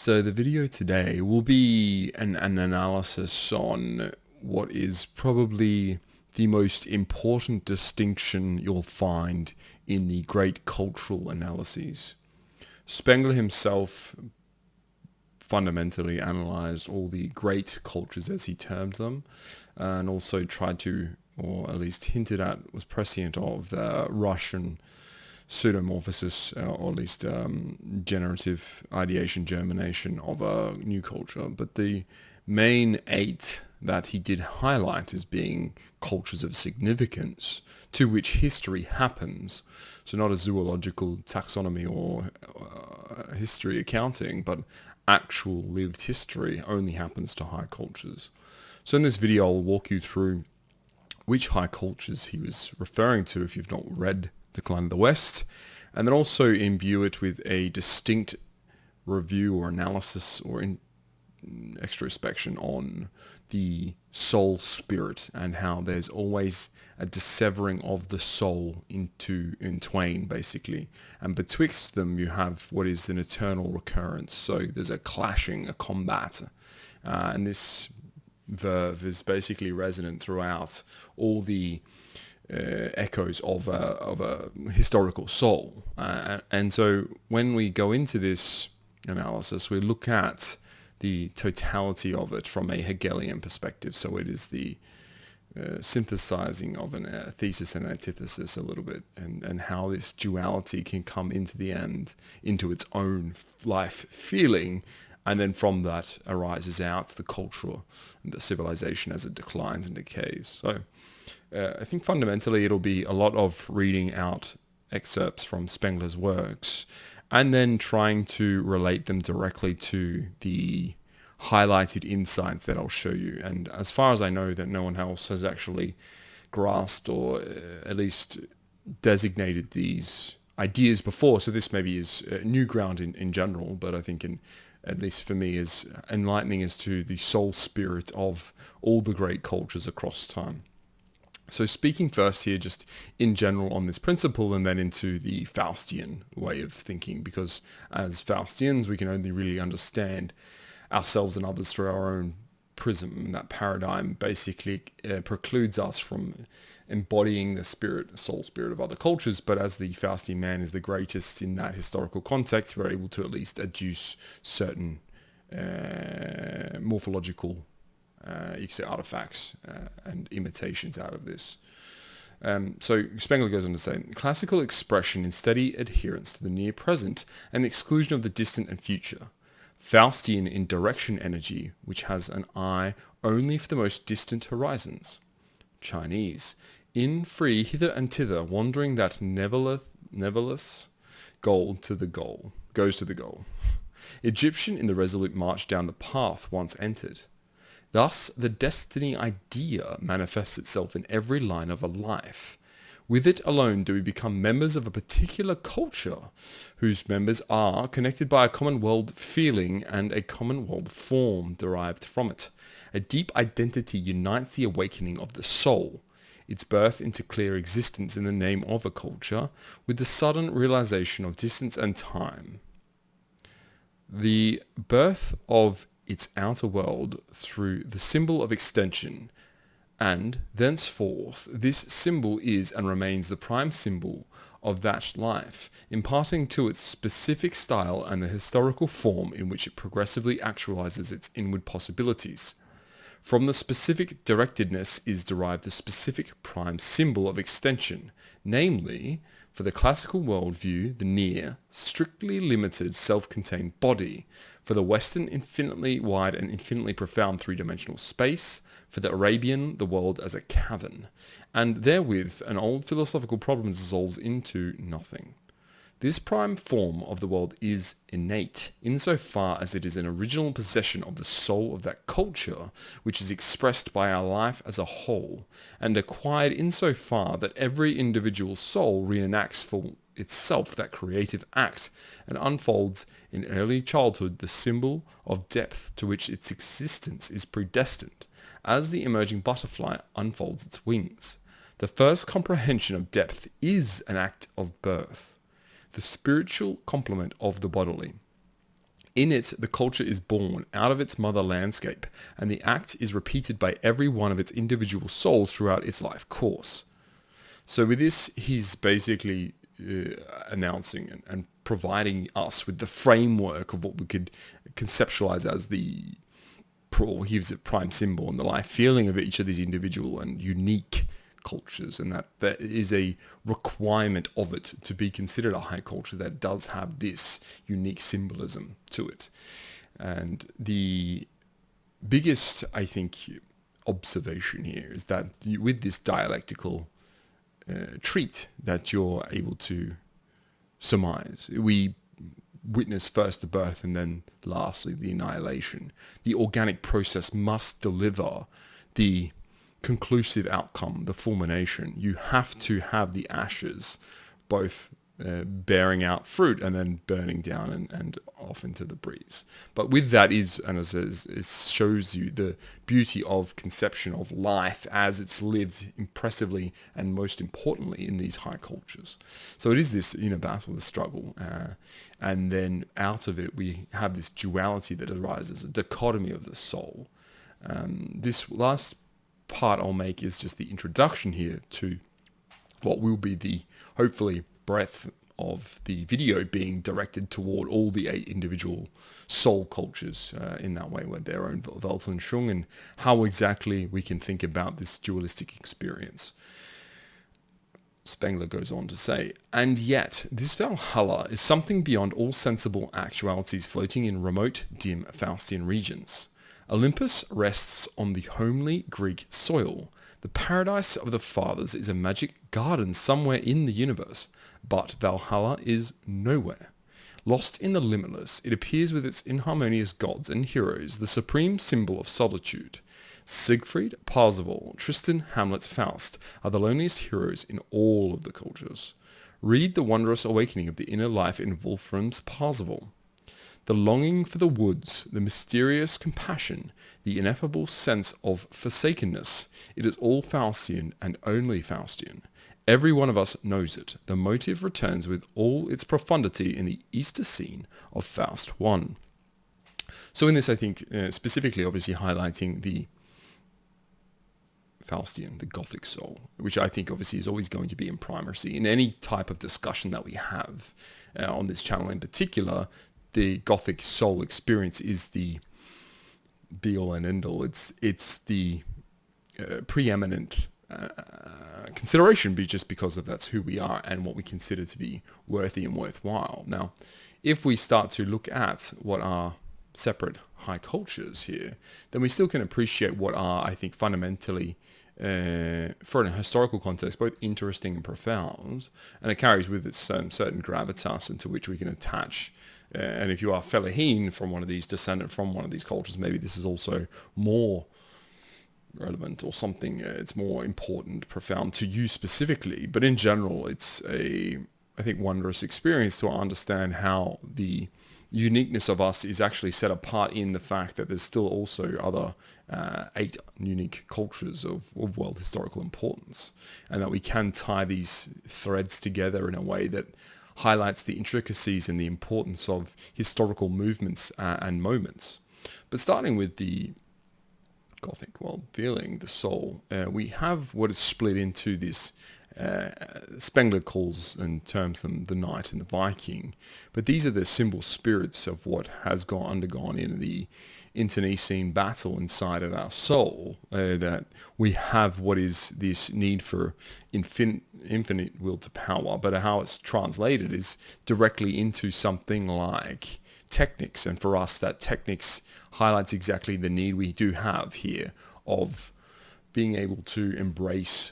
So the video today will be an analysis on what is probably the most important distinction you'll find in the great cultural analyses. Spengler himself fundamentally analyzed all the great cultures, as he termed them, and also tried to, or at least hinted at, was prescient of the Russian pseudomorphosis, or at least generative ideation, germination of a new culture. But the main eight that he did highlight as being cultures of significance to which history happens. So not a zoological taxonomy or history accounting, but actual lived history only happens to high cultures. So in this video, I'll walk you through which high cultures he was referring to if you've not read Decline of the West, and then also imbue it with a distinct review or analysis or extrospection on the soul spirit and how there's always a dissevering of the soul in twain, basically, and betwixt them you have what is an eternal recurrence. So there's a clashing, a combat, and this verve is basically resonant throughout all the echoes of a historical soul. And so when we go into this analysis, we look at the totality of it from a Hegelian perspective. So it is the synthesizing of a thesis and antithesis a little bit, and how this duality can come into the end, into its own life feeling, and then from that arises out the culture and the civilization as it declines and decays. So I think fundamentally it'll be a lot of reading out excerpts from Spengler's works and then trying to relate them directly to the highlighted insights that I'll show you. And as far as I know, that no one else has actually grasped or at least designated these ideas before. So this maybe is new ground in general, but I think at least for me, is enlightening as to the soul spirit of all the great cultures across time. So speaking first here just in general on this principle, and then into the Faustian way of thinking, because as Faustians we can only really understand ourselves and others through our own prism, and that paradigm basically precludes us from embodying the soul spirit of other cultures. But as the Faustian man is the greatest in that historical context, we're able to at least adduce certain morphological you could say artifacts and imitations out of this. So Spengler goes on to say, classical expression in steady adherence to the near present and exclusion of the distant and future. Faustian in direction energy, which has an eye only for the most distant horizons. Chinese, in free hither and thither, wandering that nevertheless goes to the goal. Egyptian in the resolute march down the path once entered. Thus, the destiny idea manifests itself in every line of a life. With it alone do we become members of a particular culture, whose members are connected by a common world feeling and a common world form derived from it. A deep identity unites the awakening of the soul, its birth into clear existence in the name of a culture, with the sudden realization of distance and time. The birth of its outer world through the symbol of extension, and thenceforth this symbol is and remains the prime symbol of that life, imparting to its specific style and the historical form in which it progressively actualizes its inward possibilities. From the specific directedness is derived the specific prime symbol of extension, namely, for the classical worldview, the near, strictly limited, self-contained body; for the Western, infinitely wide and infinitely profound three-dimensional space; for the Arabian, the world as a cavern. And therewith an old philosophical problem dissolves into nothing. This prime form of the world is innate, insofar as it is an original possession of the soul of that culture, which is expressed by our life as a whole, and acquired insofar that every individual soul reenacts for itself that creative act, and unfolds in early childhood the symbol of depth to which its existence is predestined, as the emerging butterfly unfolds its wings. The first comprehension of depth is an act of birth, the spiritual complement of the bodily. In it, the culture is born out of its mother landscape, and the act is repeated by every one of its individual souls throughout its life course. So with this, he's basically announcing and providing us with the framework of what we could conceptualize as the prime symbol and the life feeling of each of these individual and unique cultures, and that is a requirement of it to be considered a high culture that does have this unique symbolism to it. And the biggest, I think, observation here is that with this dialectical treat that you're able to surmise, we witness first the birth and then lastly the annihilation. The organic process must deliver the conclusive outcome, the fulmination. You have to have the ashes both bearing out fruit and then burning down and off into the breeze. But with that is, and as it shows you the beauty of conception of life as it's lived impressively and most importantly in these high cultures. So it is this inner battle, the struggle, and then out of it we have this duality that arises, a dichotomy of the soul. This last part I'll make is just the introduction here to what will be the, hopefully, breadth of the video being directed toward all the 8 individual soul cultures in that way, with their own Weltanschauung, and how exactly we can think about this dualistic experience. Spengler goes on to say, and yet this Valhalla is something beyond all sensible actualities floating in remote, dim Faustian regions. Olympus rests on the homely Greek soil. The paradise of the fathers is a magic garden somewhere in the universe, but Valhalla is nowhere. Lost in the limitless, it appears with its inharmonious gods and heroes, the supreme symbol of solitude. Siegfried, Parzival, Tristan, Hamlet, Faust are the loneliest heroes in all of the cultures. Read the wondrous awakening of the inner life in Wolfram's Parzival. The longing for the woods, the mysterious compassion, the ineffable sense of forsakenness, it is all Faustian and only Faustian. Every one of us knows it. The motive returns with all its profundity in the Easter scene of Faust I. So in this, I think, specifically obviously highlighting the Faustian, the Gothic soul, which I think obviously is always going to be in primacy in any type of discussion that we have on this channel in particular. The Gothic soul experience is the be-all and end-all. It's the preeminent consideration, just because of that's who we are and what we consider to be worthy and worthwhile. Now, if we start to look at what are separate high cultures here, then we still can appreciate what are, I think, fundamentally, for a historical context, both interesting and profound, and it carries with it certain gravitas into which we can attach. And if you are Fellahin from one of these, descendant from one of these cultures, maybe this is also more relevant or something, it's more important, profound to you specifically. But in general, it's a, I think, wondrous experience to understand how the uniqueness of us is actually set apart in the fact that there's still also other 8 unique cultures of world historical importance, and that we can tie these threads together in a way that highlights the intricacies and the importance of historical movements and moments. But starting with the Gothic world feeling, the soul, we have what is split into this, Spengler calls and terms them the knight and the Viking, but these are the symbol spirits of what has undergone in the internecine battle inside of our soul, that we have what is this need for infinite will to power, but how it's translated is directly into something like technics, and for us that technics highlights exactly the need we do have here of being able to embrace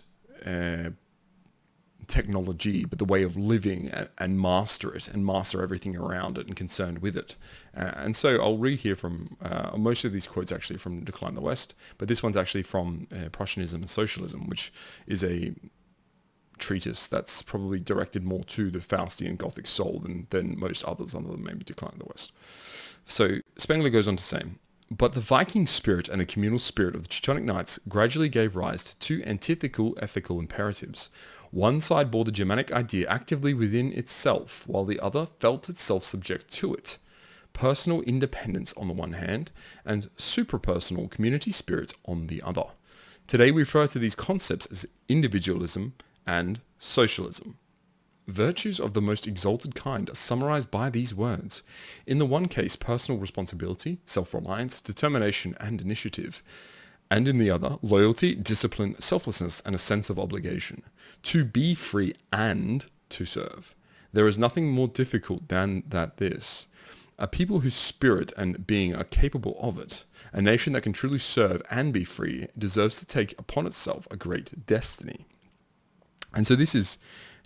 technology, but the way of living, and master it and master everything around it and concerned with it. And so I'll read here from most of these quotes actually from Decline of the West, but this one's actually from Prussianism and Socialism, which is a treatise that's probably directed more to the Faustian Gothic soul than most others, other than maybe Decline of the West. So Spengler goes on to say, but the Viking spirit and the communal spirit of the Teutonic Knights gradually gave rise to 2 antithetical ethical imperatives. One side bore the Germanic idea actively within itself, while the other felt itself subject to it. personal independence on the one hand, and suprapersonal community spirit on the other. Today we refer to these concepts as individualism and socialism. Virtues of the most exalted kind are summarized by these words. In the one case, personal responsibility, self-reliance, determination, and initiative. And in the other, loyalty, discipline, selflessness, and a sense of obligation. To be free and to serve. There is nothing more difficult than this. A people whose spirit and being are capable of it, a nation that can truly serve and be free, deserves to take upon itself a great destiny. And so this is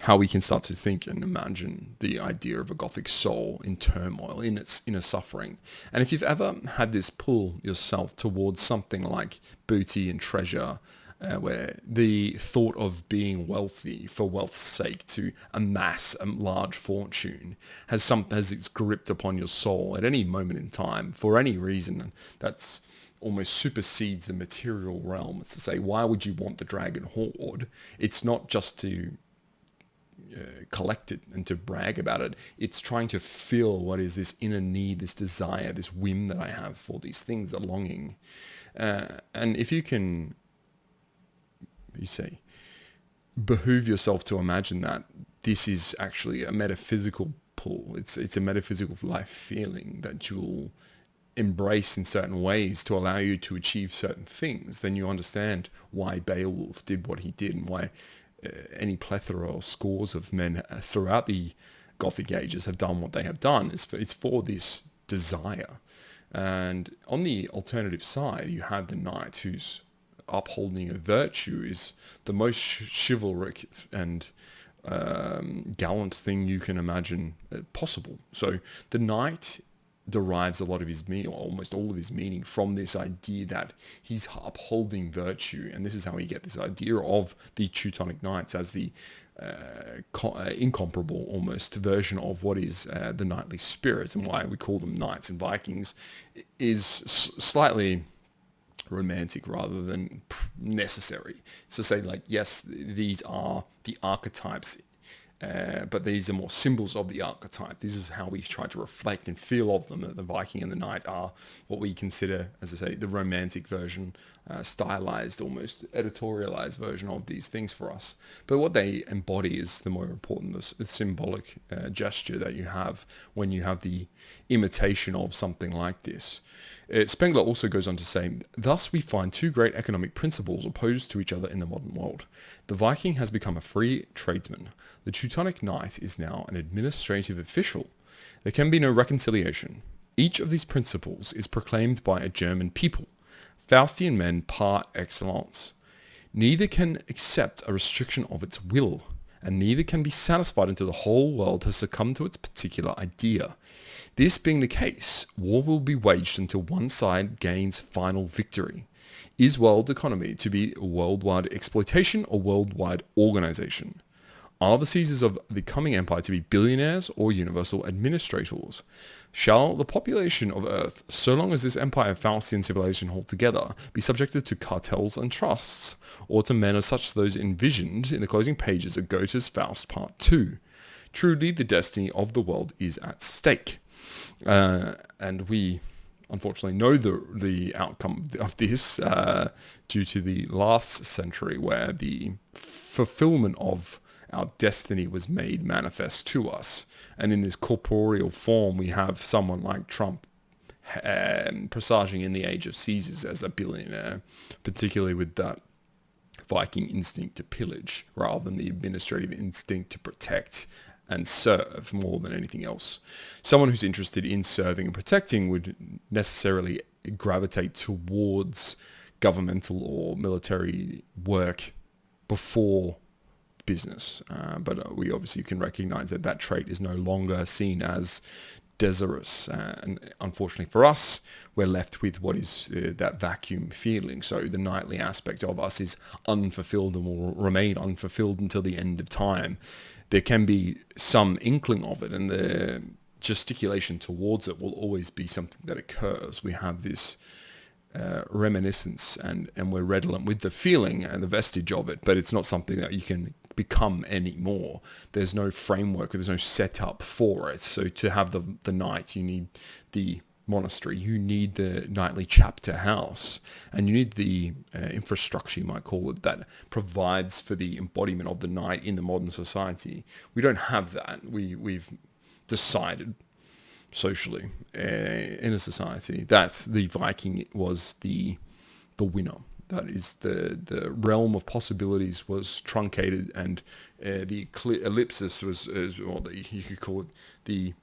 how we can start to think and imagine the idea of a Gothic soul in turmoil, in its inner suffering. And if you've ever had this pull yourself towards something like booty and treasure, where the thought of being wealthy for wealth's sake, to amass a large fortune, has its gripped upon your soul at any moment in time, for any reason, that's almost supersedes the material realm. It's to say, why would you want the dragon hoard? It's not just to collect it and to brag about it. It's trying to fill what is this inner need, this desire, this whim that I have for these things, the longing. And if you can, behoove yourself to imagine that this is actually a metaphysical pull. It's a metaphysical life feeling that you'll embrace in certain ways to allow you to achieve certain things. Then you understand why Beowulf did what he did, and why any plethora or scores of men throughout the Gothic ages have done what they have done. It's for this desire. And on the alternative side, you have the knight who's upholding a virtue is the most chivalric and gallant thing you can imagine possible. So the knight derives a lot of his meaning, or almost all of his meaning, from this idea that he's upholding virtue. And this is how we get this idea of the Teutonic Knights as the incomparable almost version of what is the knightly spirit, and why we call them knights and Vikings is slightly romantic rather than necessary. It's to say, like, yes, these are the archetypes, but these are more symbols of the archetype. This is how we try to reflect and feel of them. That the Viking and the knight are what we consider, as I say, the romantic version, stylized, almost editorialized version of these things for us. But what they embody is the more important, the symbolic gesture that you have when you have the imitation of something like this. Spengler also goes on to say, thus we find two great economic principles opposed to each other in the modern world. The Viking has become a free tradesman. The Teutonic Knight is now an administrative official. There can be no reconciliation. Each of these principles is proclaimed by a German people, Faustian men par excellence. Neither can accept a restriction of its will, and neither can be satisfied until the whole world has succumbed to its particular idea. This being the case, war will be waged until one side gains final victory. Is world economy to be worldwide exploitation or worldwide organization? Are the Caesars of the coming empire to be billionaires or universal administrators? Shall the population of Earth, so long as this empire of Faustian civilization hold together, be subjected to cartels and trusts, or to men as such those envisioned in the closing pages of Goethe's Faust Part 2? Truly, the destiny of the world is at stake. And we unfortunately know the outcome of this due to the last century, where the fulfillment of our destiny was made manifest to us. And in this corporeal form, we have someone like Trump presaging in the age of Caesars as a billionaire, particularly with that Viking instinct to pillage rather than the administrative instinct to protect and serve more than anything else. Someone who's interested in serving and protecting would necessarily gravitate towards governmental or military work before business. But we obviously can recognize that that trait is no longer seen as desirous. And unfortunately for us, we're left with what is that vacuum feeling. So the knightly aspect of us is unfulfilled and will remain unfulfilled until the end of time. There can be some inkling of it, and the gesticulation towards it will always be something that occurs. We have this reminiscence, and we're redolent with the feeling and the vestige of it, but it's not something that you can become anymore. There's no framework, or there's no setup for it. So to have the night, you need the monastery, you need the nightly chapter house, and you need the infrastructure, you might call it, that provides for the embodiment of the night in the modern society. We don't have that. We've decided socially in a society that the Viking was the winner. That is, the realm of possibilities was truncated, and the ellipsis was, you could call it, the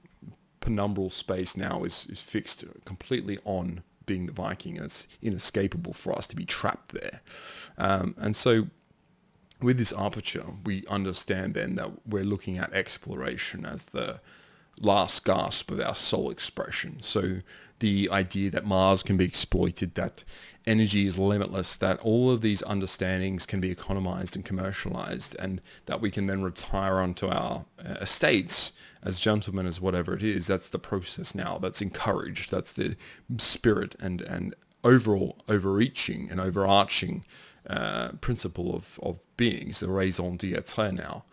penumbral space now is fixed completely on being the Viking, and it's inescapable for us to be trapped there. And so with this aperture, we understand then that we're looking at exploration as the last gasp of our soul expression. So the idea that Mars can be exploited, that energy is limitless, that all of these understandings can be economized and commercialized, and that we can then retire onto our estates as gentlemen, as whatever it is. That's the process now. That's encouraged. That's the spirit and overall overreaching and overarching principle of beings, the raison d'etre now.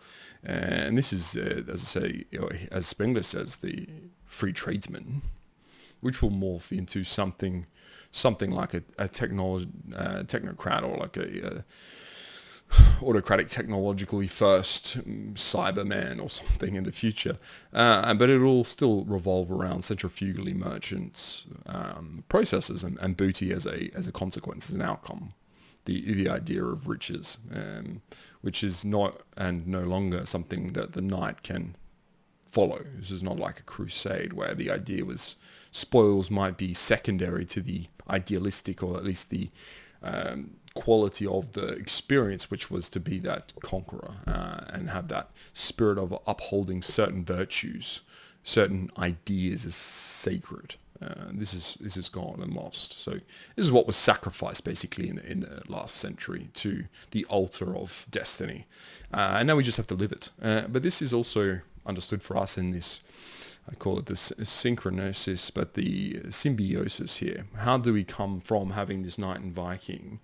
And this is, as I say, as Spengler says, the free tradesman, which will morph into something like a technocrat, or like a autocratic, technologically first Cyberman or something in the future. But it will still revolve around centrifugally merchants, processes, and booty as a consequence, as an outcome. The idea of riches, which is not and no longer something that the knight can follow. This is not like a crusade where the idea was spoils might be secondary to the idealistic, or at least the quality of the experience, which was to be that conqueror and have that spirit of upholding certain virtues, certain ideas as sacred. This is gone and lost. So this is what was sacrificed basically in the last century to the altar of destiny, and now we just have to live it. But this is also understood for us in this, I call it this synchronosis, but the symbiosis here. How do we come from having this knight and Viking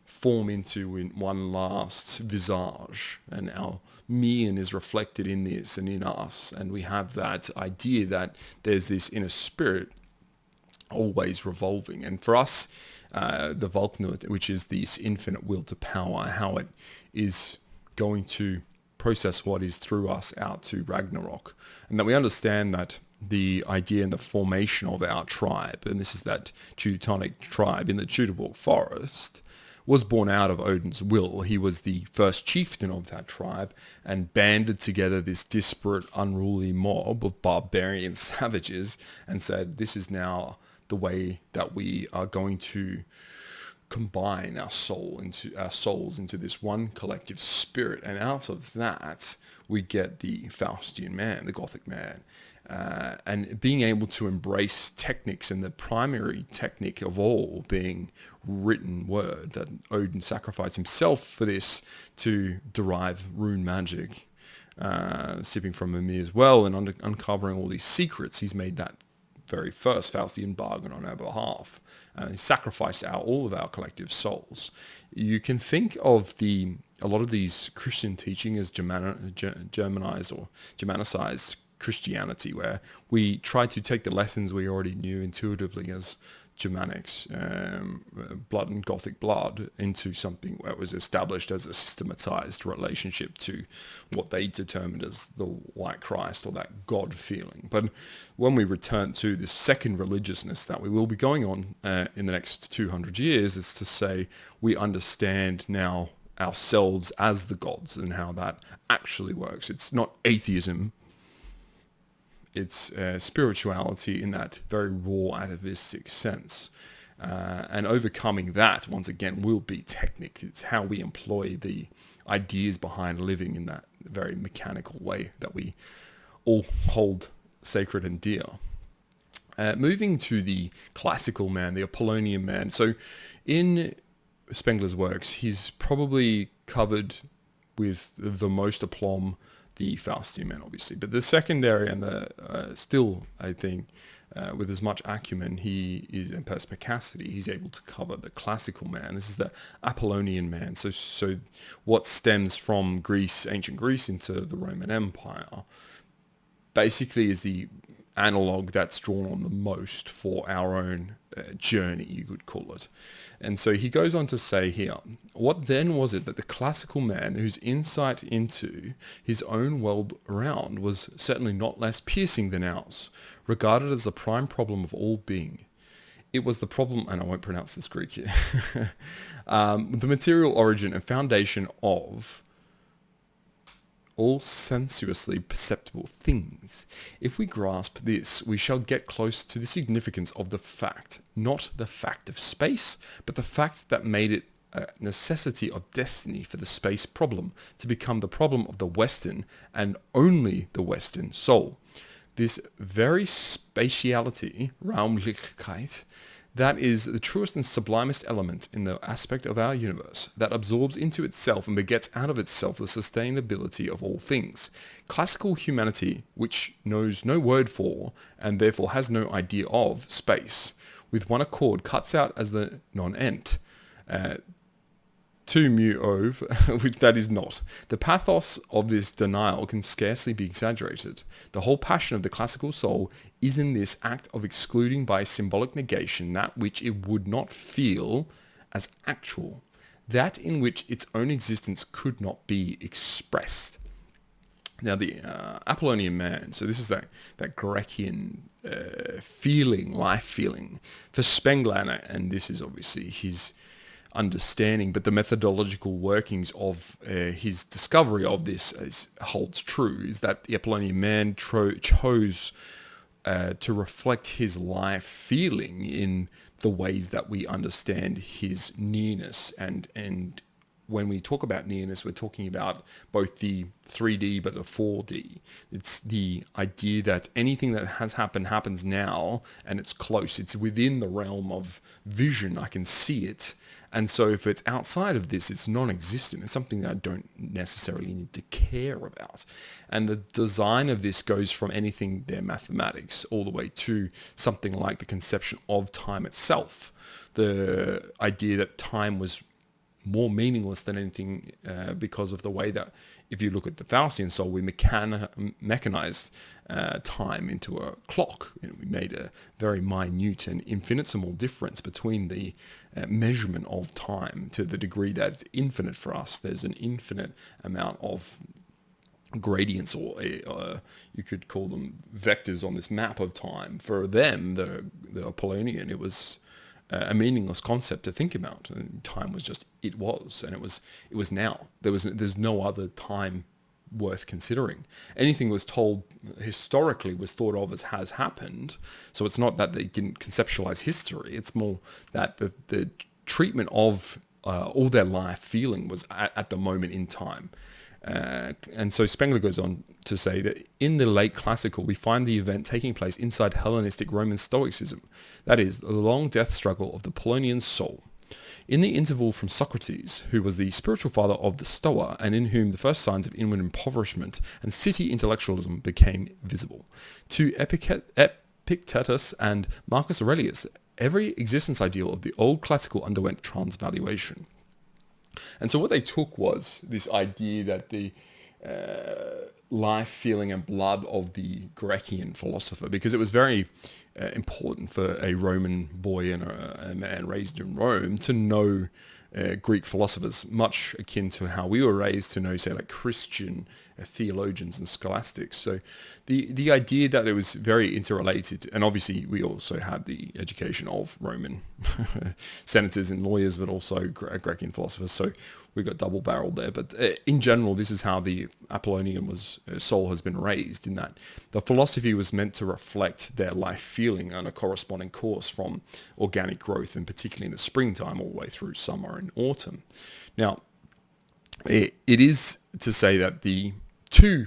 form into in one last visage, and our mien is reflected in this and in us, and we have that idea that there's this inner spirit always revolving. And for us, the Valknut, which is this infinite will to power, how it is going to process what is through us out to Ragnarok, and that we understand that the idea and the formation of our tribe, and this is that Teutonic tribe in the Teutoburg forest, was born out of Odin's will. He was the first chieftain of that tribe and banded together this disparate, unruly mob of barbarian savages and said, this is now the way that we are going to combine our souls into this one collective spirit. And out of that, we get the Faustian man, the Gothic man. And being able to embrace techniques, and the primary technique of all being written word, that Odin sacrificed himself for this to derive rune magic, sipping from Mimir's well and uncovering all these secrets. He's made that very first Faustian bargain on our behalf. He sacrificed all of our collective souls. You can think of a lot of these Christian teaching as Germanized or Germanicized Christianity, where we try to take the lessons we already knew intuitively as Germanics, blood and Gothic blood, into something where it was established as a systematized relationship to what they determined as the white Christ, or that God feeling. But when we return to this second religiousness that we will be going on in the next 200 years, is to say we understand now ourselves as the gods and how that actually works. It's not atheism. It's spirituality in that very raw atavistic sense. And overcoming that, once again, will be technique. It's how we employ the ideas behind living in that very mechanical way that we all hold sacred and dear. Moving to the classical man, the Apollonian man. So in Spengler's works, he's probably covered with the most aplomb the Faustian man, obviously, but the secondary and the still, I think, with as much acumen he is and perspicacity, he's able to cover the classical man. This is the Apollonian man. So what stems from Greece, ancient Greece, into the Roman Empire, basically is the analog that's drawn on the most for our own journey, you could call it. And so he goes on to say here, what then was it that the classical man, whose insight into his own world around was certainly not less piercing than ours, regarded as the prime problem of all being? It was the problem, and I won't pronounce this Greek here, the material origin and foundation of all sensuously perceptible things. If we grasp this, we shall get close to the significance of the fact, not the fact of space, but the fact that made it a necessity of destiny for the space problem to become the problem of the Western and only the Western soul. This very spatiality, Raumlichkeit, that is the truest and sublimest element in the aspect of our universe, that absorbs into itself and begets out of itself the sustainability of all things. Classical humanity, which knows no word for, and therefore has no idea of, space, with one accord cuts out as the non-ent, to mu ov, which that is not. The pathos of this denial can scarcely be exaggerated. The whole passion of the classical soul is in this act of excluding by symbolic negation that which it would not feel as actual, that in which its own existence could not be expressed. Now the Apollonian man, so this is that Grecian feeling, life feeling. For Spengler, and this is obviously his understanding, but the methodological workings of his discovery of this holds true, is that the Apollonian man chose to reflect his life feeling in the ways that we understand his nearness. And when we talk about nearness, we're talking about both the 3D but the 4D. It's the idea that anything that has happened happens now, and it's close. It's within the realm of vision. I can see it. And so if it's outside of this, it's non-existent. It's something that I don't necessarily need to care about. And the design of this goes from anything there mathematics all the way to something like the conception of time itself. The idea that time was more meaningless than anything because of the way that, if you look at the Faustian soul, we mechanized time into a clock. We made a very minute and infinitesimal difference between the measurement of time to the degree that it's infinite for us. There's an infinite amount of gradients, or you could call them vectors on this map of time. For them, the Apollonian, it was a meaningless concept to think about. And time was just, it was, and it was now. There's no other time worth considering. Anything was told historically was thought of as has happened. So it's not that they didn't conceptualize history. It's more that the treatment of all their life feeling was at the moment in time. And so Spengler goes on to say that in the late classical, we find the event taking place inside Hellenistic Roman Stoicism. That is, the long death struggle of the Apollonian soul. In the interval from Socrates, who was the spiritual father of the Stoa, and in whom the first signs of inward impoverishment and city intellectualism became visible, to Epictetus and Marcus Aurelius, every existence ideal of the old classical underwent transvaluation. And so what they took was this idea that the life, feeling, and blood of the Grecian philosopher, because it was very important for a Roman boy and a man raised in Rome to know Greek philosophers, much akin to how we were raised to know, say, like Christian theologians and scholastics. So the idea that it was very interrelated, and obviously we also had the education of Roman senators and lawyers, but also Grecian philosophers. So we got double-barreled there. But in general, this is how the Apollonian soul has been raised, in that the philosophy was meant to reflect their life feeling on a corresponding course from organic growth, and particularly in the springtime all the way through summer and autumn. Now, it is to say that the two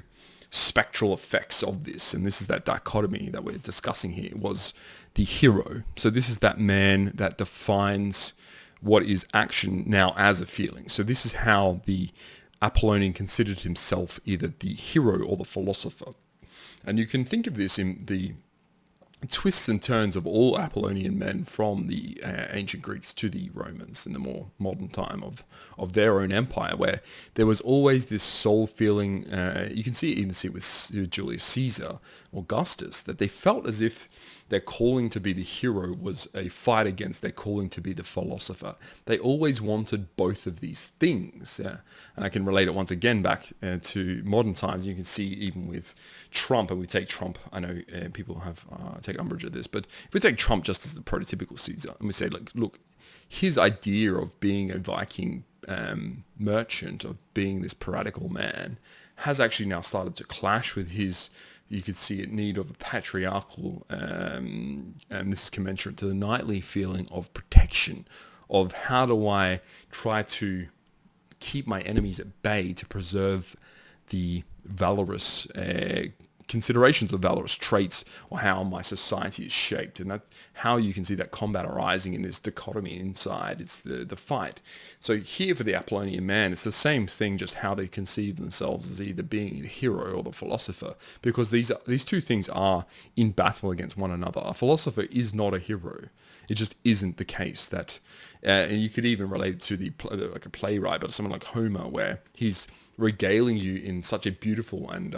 spectral effects of this, and this is that dichotomy that we're discussing here, was the hero. So this is that man that defines what is action now as a feeling. So this is how the Apollonian considered himself either the hero or the philosopher. And you can think of this in the twists and turns of all Apollonian men from the ancient Greeks to the Romans in the more modern time of their own empire, where there was always this soul feeling. You can even see it with Julius Caesar, Augustus, that they felt as if their calling to be the hero was a fight against their calling to be the philosopher. They always wanted both of these things. Yeah? And I can relate it once again back to modern times. You can see even with Trump, and we take Trump, I know people have take umbrage at this, but if we take Trump just as the prototypical Caesar, and we say, like, look, his idea of being a Viking merchant, of being this piratical man, has actually now started to clash with his, you could see it, need of a patriarchal, and this is commensurate to the knightly feeling of protection, of how do I try to keep my enemies at bay to preserve the valorous considerations of valorous traits, or how my society is shaped. And that's how you can see that combat arising in this dichotomy inside. It's the fight. So here for the Apollonian man, it's the same thing, just how they conceive themselves as either being the hero or the philosopher, because these two things are in battle against one another. A philosopher is not a hero. It just isn't the case. That, and you could even relate it to like a playwright, but someone like Homer, where he's regaling you in such a beautiful and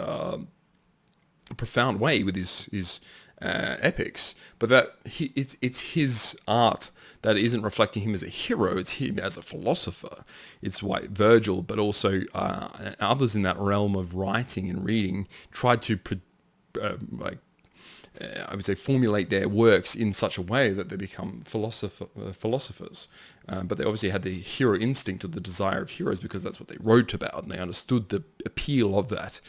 profound way with his epics, but that it's his art that isn't reflecting him as a hero. It's him as a philosopher. It's why Virgil, but also others in that realm of writing and reading, tried to I would say formulate their works in such a way that they become philosophers. But they obviously had the hero instinct, or the desire of heroes, because that's what they wrote about, and they understood the appeal of that.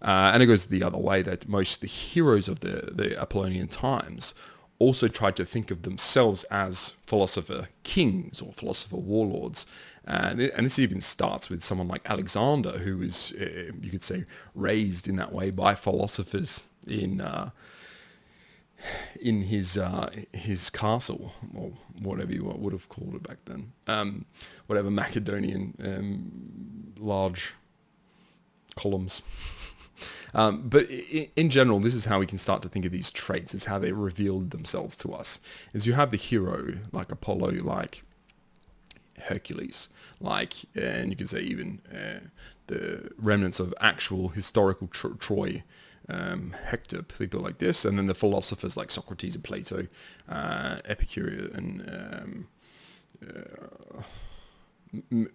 And it goes the other way, that most of the heroes of the Apollonian times also tried to think of themselves as philosopher kings or philosopher warlords. And this even starts with someone like Alexander, who was, you could say, raised in that way by philosophers in his castle, or whatever you would have called it back then. Whatever Macedonian large columns. But in general, this is how we can start to think of these traits, is how they revealed themselves to us. Is you have the hero, like Apollo, like Hercules, and you could say even the remnants of actual historical Troy, Hector, people like this, and then the philosophers like Socrates and Plato, Epicurus, and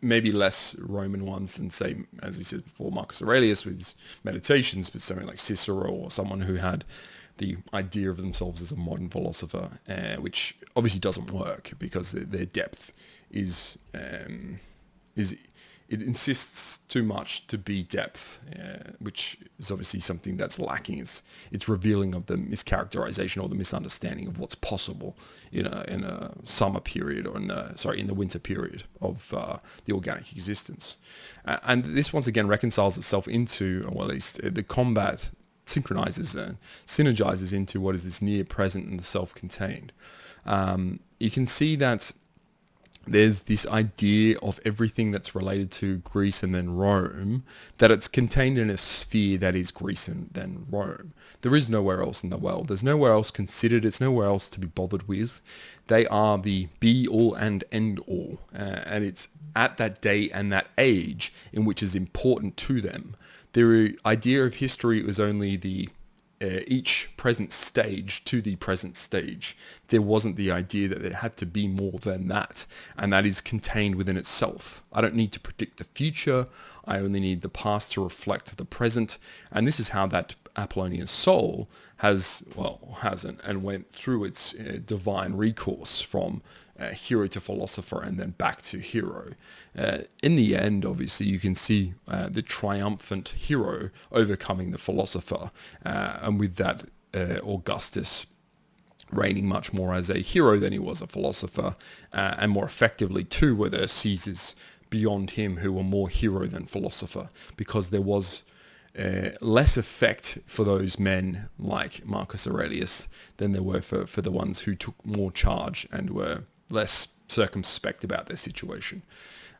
maybe less Roman ones than, say, as he said before, Marcus Aurelius with his meditations, but something like Cicero, or someone who had the idea of themselves as a modern philosopher, which obviously doesn't work, because their depth is it insists too much to be depth, which is obviously something that's lacking. It's revealing of the mischaracterization or the misunderstanding of what's possible in a summer period, or in the winter period of the organic existence. And this once again reconciles itself into, or at least the combat synchronizes and synergizes into what is this near present and the self-contained. You can see that there's this idea of everything that's related to Greece and then Rome, that it's contained in a sphere that is Greece and then Rome. There is nowhere else in the world. There's nowhere else considered. It's nowhere else to be bothered with. They are the be-all and end-all. And it's at that day and that age in which is important to them. Their idea of history was only the each present stage to the present stage. There wasn't the idea that it had to be more than that, and that is contained within itself. I don't need to predict the future. I only need the past to reflect the present, and this is how that Apollonian soul has and went through its divine recourse from hero to philosopher and then back to hero. In the end, obviously, you can see the triumphant hero overcoming the philosopher, and with that, Augustus reigning much more as a hero than he was a philosopher, and more effectively too were the Caesars beyond him who were more hero than philosopher, because there was less effect for those men like Marcus Aurelius than there were for the ones who took more charge and were less circumspect about their situation.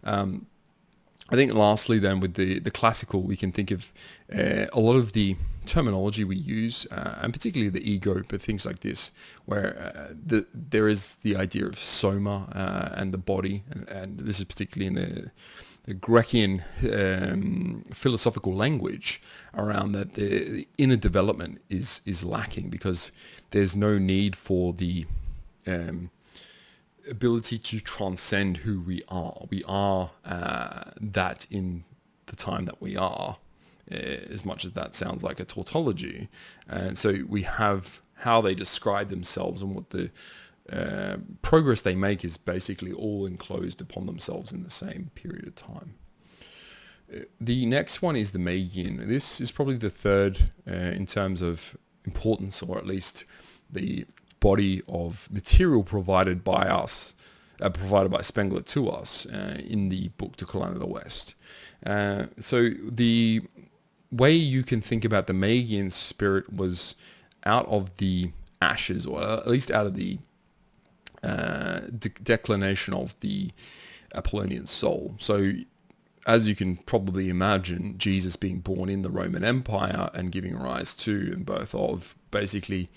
I think lastly then, with the classical, we can think of a lot of the terminology we use, and particularly the ego, but things like this, where there is the idea of soma and the body, and this is particularly in the Grecian philosophical language around that the inner development is lacking because there's no need for the ability to transcend who we are. We are that in the time that we are, as much as that sounds like a tautology. And so we have how they describe themselves and what the progress they make is basically all enclosed upon themselves in the same period of time. The next one is the Magian. This is probably the third in terms of importance, or at least the body of material provided by us, provided by Spengler to us in the book To Collide of the West. So the way you can think about the Magian spirit was out of the ashes, or at least out of the declination of the Apollonian soul. So as you can probably imagine, Jesus being born in the Roman Empire and giving rise to and birth of basically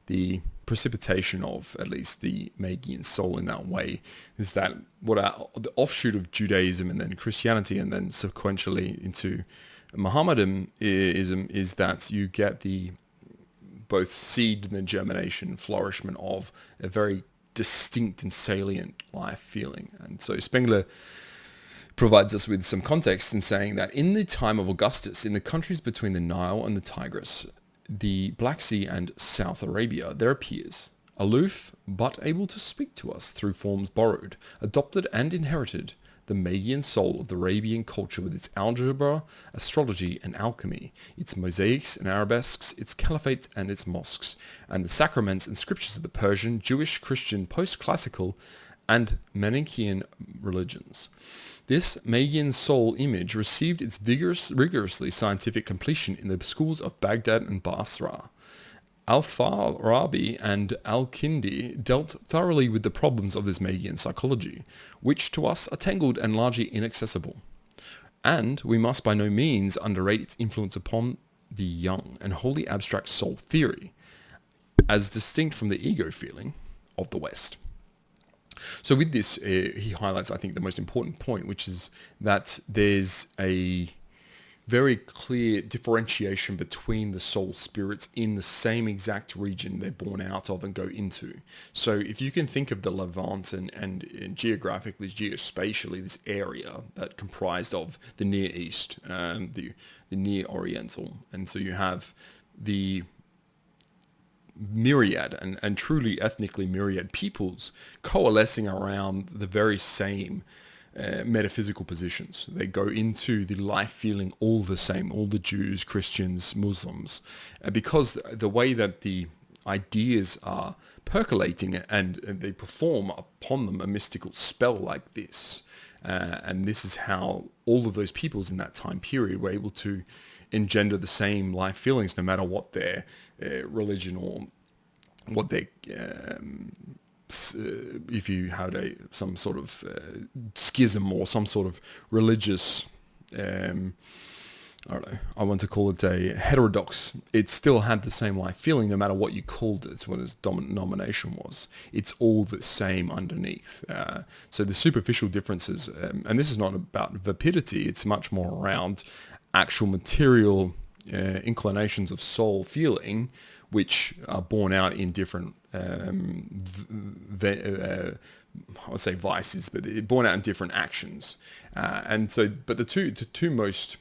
the precipitation of at least the Magian soul in that way is that the offshoot of Judaism and then Christianity and then sequentially into Mohammedanism is that you get the both seed and the germination, flourishment of a very distinct and salient life feeling. And so Spengler provides us with some context in saying that in the time of Augustus, in the countries between the Nile and the Tigris, the Black Sea and South Arabia, there appears, aloof but able to speak to us through forms borrowed, adopted and inherited, the Magian soul of the Arabian culture with its algebra, astrology and alchemy, its mosaics and arabesques, its caliphate and its mosques, and the sacraments and scriptures of the Persian, Jewish, Christian, post-classical and Manichaean religions. This Magian soul image received its rigorously scientific completion in the schools of Baghdad and Basra. Al-Farabi and Al-Kindi dealt thoroughly with the problems of this Magian psychology, which to us are tangled and largely inaccessible. And we must by no means underrate its influence upon the young and wholly abstract soul theory, as distinct from the ego feeling of the West. So with this, he highlights, I think, the most important point, which is that there's a very clear differentiation between the soul spirits in the same exact region they're born out of and go into. So if you can think of the Levant and geographically, geospatially, this area that comprised of the Near East, the Near Oriental, and so you have the myriad and truly ethnically myriad peoples coalescing around the very same metaphysical positions. They go into the life feeling all the same, all the Jews, Christians, Muslims, because the way that the ideas are percolating and they perform upon them a mystical spell like this. And this is how all of those peoples in that time period were able to engender the same life feelings no matter what their religion or what they if you had some sort of schism or some sort of religious, I don't know, I want to call it a heterodox, it still had the same life feeling no matter what you called it, what its denomination was. It's all the same underneath. So the superficial differences, and this is not about vapidity, it's much more around actual material inclinations of soul feeling, which are borne out in different, I would say vices, but borne out in different actions. And so, but the two most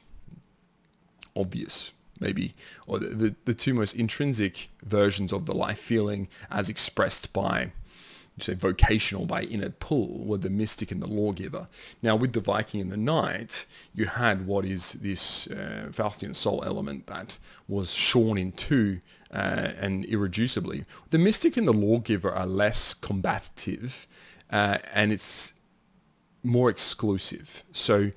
obvious, maybe, or the two most intrinsic versions of the life feeling as expressed by, say, vocational, by inner pull, were the mystic and the lawgiver. Now, with the Viking and the knight, you had what is this Faustian soul element that was shorn in two and irreducibly. The mystic and the lawgiver are less combative, and it's more exclusive. So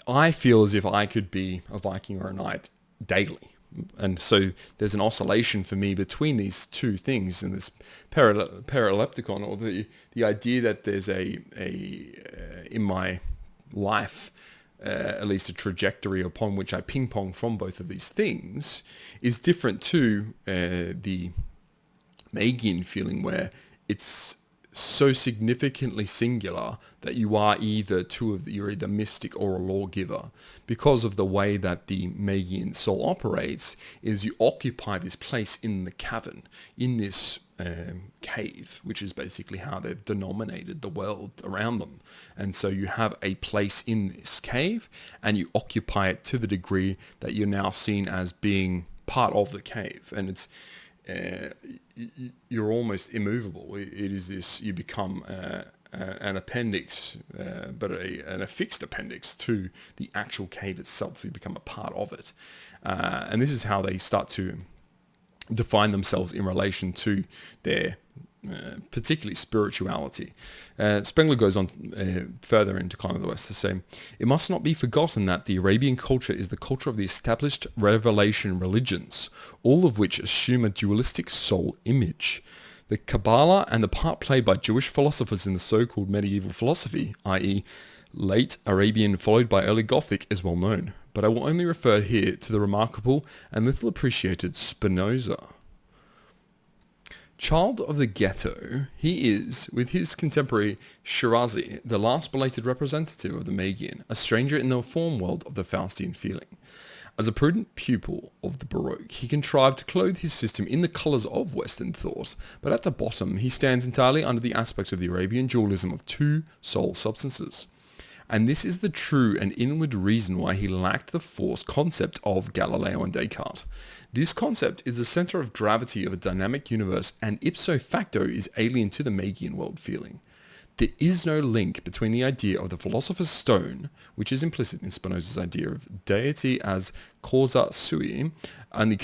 I feel as if I could be a Viking or a knight daily. And so there's an oscillation for me between these two things, and this paralepticon, or the idea that there's a in my life at least a trajectory upon which I ping pong from both of these things, is different to the Magian feeling, where it's so significantly singular that you're either mystic or a lawgiver. Because of the way that the Magian soul operates, is you occupy this place in the cavern, in this cave, which is basically how they've denominated the world around them. And so you have a place in this cave, and you occupy it to the degree that you're now seen as being part of the cave, and it's you're almost immovable. It is this, you become an appendix, but an affixed appendix to the actual cave itself. You become a part of it. And this is how they start to define themselves in relation to their particularly spirituality. Spengler goes on further into Climb of the West to say, it must not be forgotten that the Arabian culture is the culture of the established revelation religions, all of which assume a dualistic soul image. The Kabbalah and the part played by Jewish philosophers in the so-called medieval philosophy, i.e. late Arabian followed by early Gothic, is well known, but I will only refer here to the remarkable and little appreciated Spinoza. Child of the ghetto, he is, with his contemporary Shirazi, the last belated representative of the Magian, a stranger in the form world of the Faustian feeling. As a prudent pupil of the Baroque, he contrived to clothe his system in the colours of Western thought, but at the bottom he stands entirely under the aspects of the Arabian dualism of two soul substances. And this is the true and inward reason why he lacked the forced concept of Galileo and Descartes. This concept is the center of gravity of a dynamic universe, and ipso facto is alien to the Magian world feeling. There is no link between the idea of the philosopher's stone, which is implicit in Spinoza's idea of deity as causa sui, and the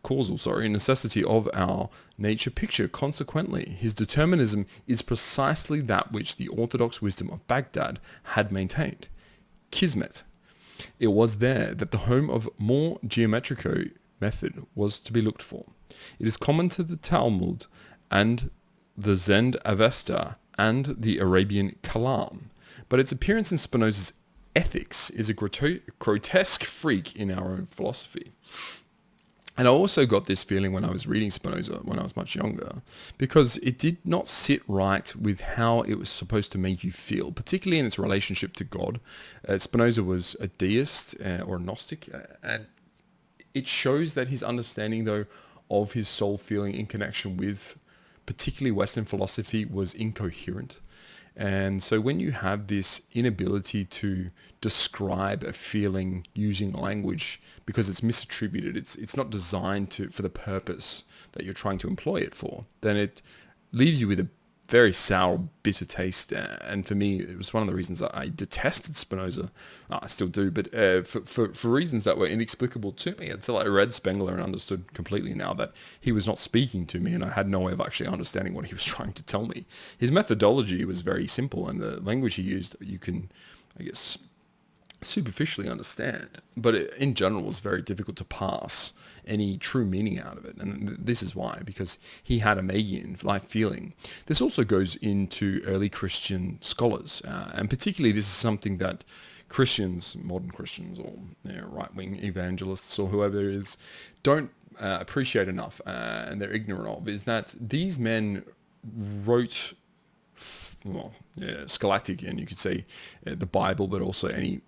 causal necessity of our nature picture. Consequently, his determinism is precisely that which the orthodox wisdom of Baghdad had maintained. Kismet. It was there that the home of more geometrical method was to be looked for. It is common to the Talmud and the Zend Avesta and the Arabian Kalam, but its appearance in Spinoza's ethics is a grotesque freak in our own philosophy. And I also got this feeling when I was reading Spinoza when I was much younger, because it did not sit right with how it was supposed to make you feel, particularly in its relationship to God. Spinoza was a deist or a Gnostic, and it shows that his understanding, though, of his soul feeling in connection with particularly Western philosophy was incoherent. And so when you have this inability to describe a feeling using language because it's misattributed, it's not designed for the purpose that you're trying to employ it for, then it leaves you with a very sour, bitter taste. And for me, it was one of the reasons that I detested Spinoza. I still do, but for reasons that were inexplicable to me until I read Spengler and understood completely now that he was not speaking to me, and I had no way of actually understanding what he was trying to tell me. His methodology was very simple, and the language he used, you can, I guess, superficially understand, but in general was very difficult to pass any true meaning out of it. And this is why, because he had a Magian life feeling. This also goes into early Christian scholars, and particularly this is something that Christians, modern Christians, or right-wing evangelists, or whoever it is, don't appreciate enough, and they're ignorant of, is that these men wrote scholastic, and you could say the Bible, but also any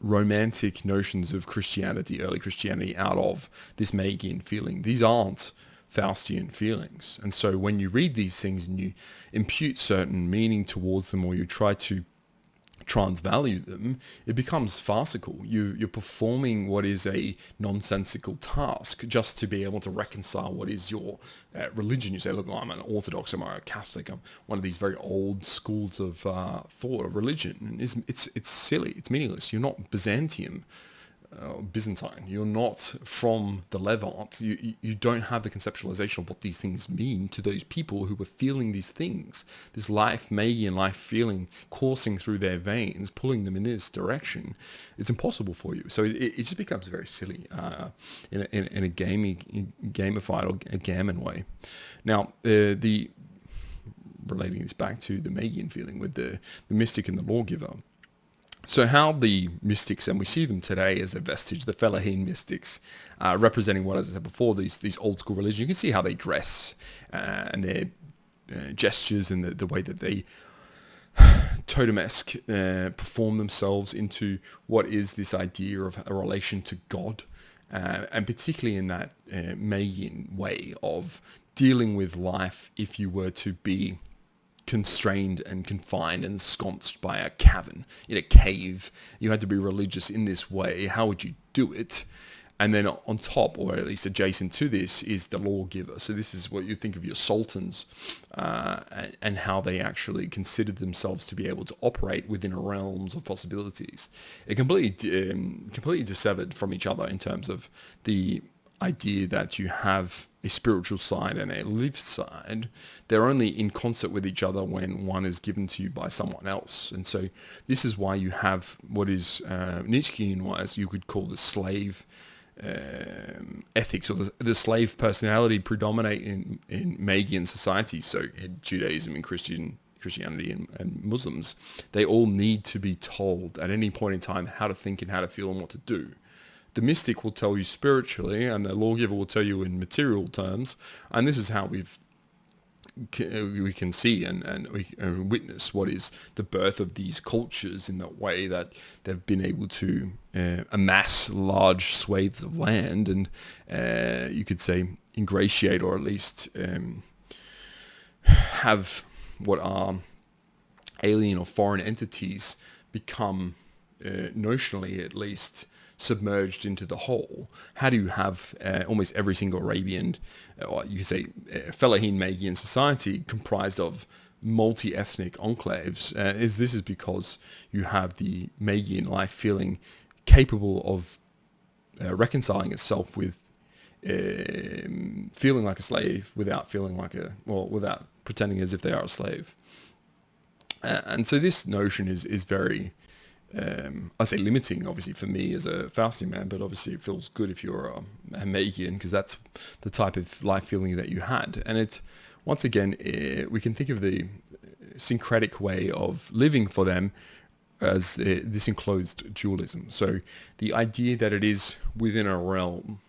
romantic notions of Christianity, early Christianity, out of this Magian feeling. These aren't Faustian feelings. And so when you read these things and you impute certain meaning towards them, or you try to transvalue them, it becomes farcical. You're performing what is a nonsensical task just to be able to reconcile what is your religion. You say, look, I'm an Orthodox, I'm a Catholic, I'm one of these very old schools of thought of religion. And it's silly, it's meaningless. You're not Byzantine. You're not from the Levant. You don't have the conceptualization of what these things mean to those people who were feeling these things, this Magian life feeling coursing through their veins, pulling them in this direction. It's impossible for you. So it just becomes very silly in a gamified or a gammon way. Now, the relating this back to the Magian feeling with the mystic and the lawgiver. So how the mystics, and we see them today as a vestige, the Fellahin mystics, representing what, as I said before, these old school religions. You can see how they dress and their gestures and the way that they totemesque perform themselves into what is this idea of a relation to God, and particularly in that Magian way of dealing with life. If you were to be constrained and confined and ensconced by a cavern in a cave, you had to be religious in this way. How would you do it? And then on top, or at least adjacent to this, is the lawgiver. So this is what you think of your sultans, and how they actually considered themselves to be able to operate within a realms of possibilities. It completely dissevered from each other in terms of the idea that you have a spiritual side and a lived side. They're only in concert with each other when one is given to you by someone else. And so this is why you have what is Nietzschean-wise you could call the slave ethics, or the slave personality predominate in Magian society. So in Judaism and Christianity and Muslims, they all need to be told at any point in time how to think and how to feel and what to do. The mystic will tell you spiritually, and the lawgiver will tell you in material terms. And this is how we can see and we witness what is the birth of these cultures, in that way that they've been able to amass large swathes of land and you could say ingratiate, or at least have what are alien or foreign entities become notionally at least submerged into the whole. How do you have almost every single Arabian, or you could say Fellahin Magian society comprised of multi-ethnic enclaves? This is because you have the Magian life feeling capable of reconciling itself with feeling like a slave without feeling like without pretending as if they are a slave. And so this notion is very I say limiting, obviously, for me as a Faustian man, but obviously it feels good if you're a Magian, because that's the type of life feeling that you had. And it, once again, we can think of the syncretic way of living for them as this enclosed dualism. So the idea that it is within a realm,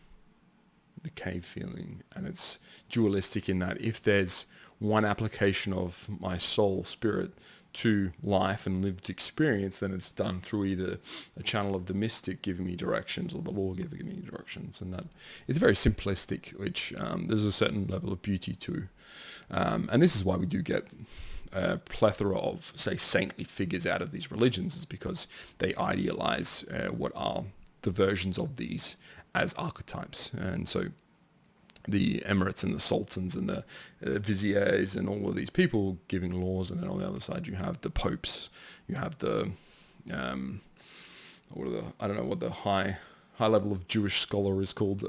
the cave feeling, and it's dualistic in that if there's one application of my soul, spirit, to life and lived experience, then it's done through either a channel of the mystic giving me directions or the lawgiver giving me directions. And that it's very simplistic, which there's a certain level of beauty to. And this is why we do get a plethora of, say, saintly figures out of these religions, is because they idealize what are the versions of these as archetypes. And so the emirates and the sultans and the viziers and all of these people giving laws, and then on the other side you have the popes, you have the I don't know what the high level of Jewish scholar is called,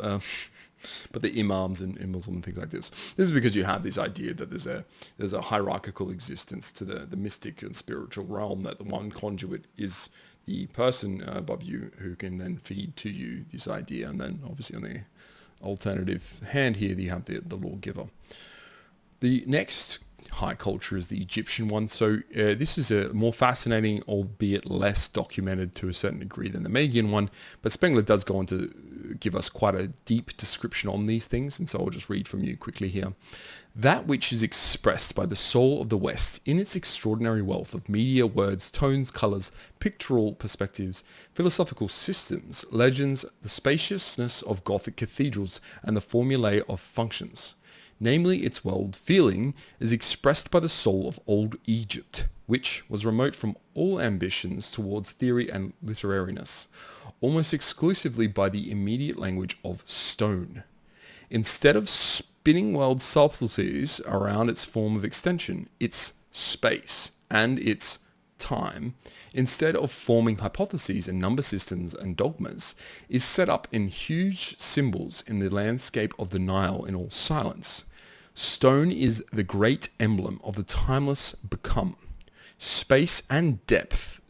but the imams in Muslim and things like this. This is because you have this idea that there's a hierarchical existence to the mystic and spiritual realm, that the one conduit is the person above you who can then feed to you this idea. And then obviously on the alternative hand here, you have the lawgiver. The next high culture is the Egyptian one. So this is a more fascinating, albeit less documented to a certain degree than the Magian one, but Spengler does go on to give us quite a deep description on these things, and so I'll just read from you quickly here. That which is expressed by the soul of the West in its extraordinary wealth of media, words, tones, colours, pictorial perspectives, philosophical systems, legends, the spaciousness of Gothic cathedrals, and the formulae of functions, namely its world feeling, is expressed by the soul of old Egypt, which was remote from all ambitions towards theory and literariness, almost exclusively by the immediate language of stone. Instead of spinning world subtleties around its form of extension, its space, and its time, instead of forming hypotheses and number systems and dogmas, is set up in huge symbols in the landscape of the Nile in all silence. Stone is the great emblem of the timeless become. Space and death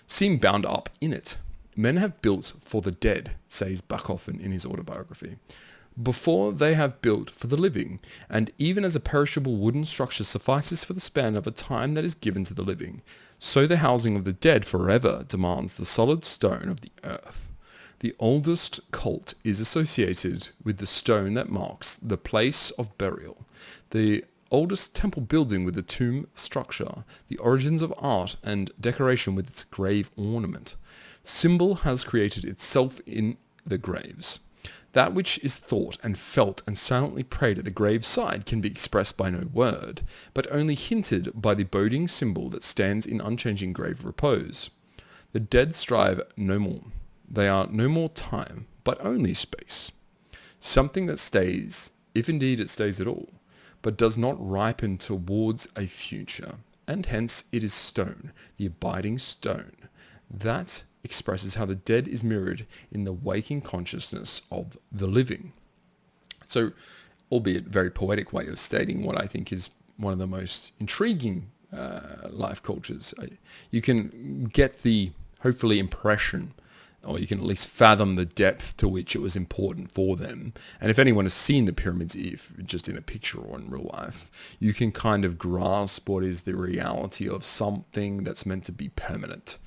seem bound up in it. Men have built for the dead, says Bachofen in his autobiography. before they have built for the living, and even as a perishable wooden structure suffices for the span of a time that is given to the living, so the housing of the dead forever demands the solid stone of the earth. The oldest cult is associated with the stone that marks the place of burial. The oldest temple building with the tomb structure, the origins of art and decoration with its grave ornament. Symbol has created itself in the graves. That which is thought and felt and silently prayed at the graveside can be expressed by no word, but only hinted by the boding symbol that stands in unchanging grave repose. The dead strive no more. They are no more time, but only space. Something that stays, if indeed it stays at all, but does not ripen towards a future, and hence it is stone, the abiding stone. That expresses how the dead is mirrored in the waking consciousness of the living. So, albeit very poetic way of stating what I think is one of the most intriguing life cultures. You can get the, hopefully, impression, or you can at least fathom the depth to which it was important for them. And if anyone has seen the pyramids, if just in a picture or in real life, you can kind of grasp what is the reality of something that's meant to be permanent.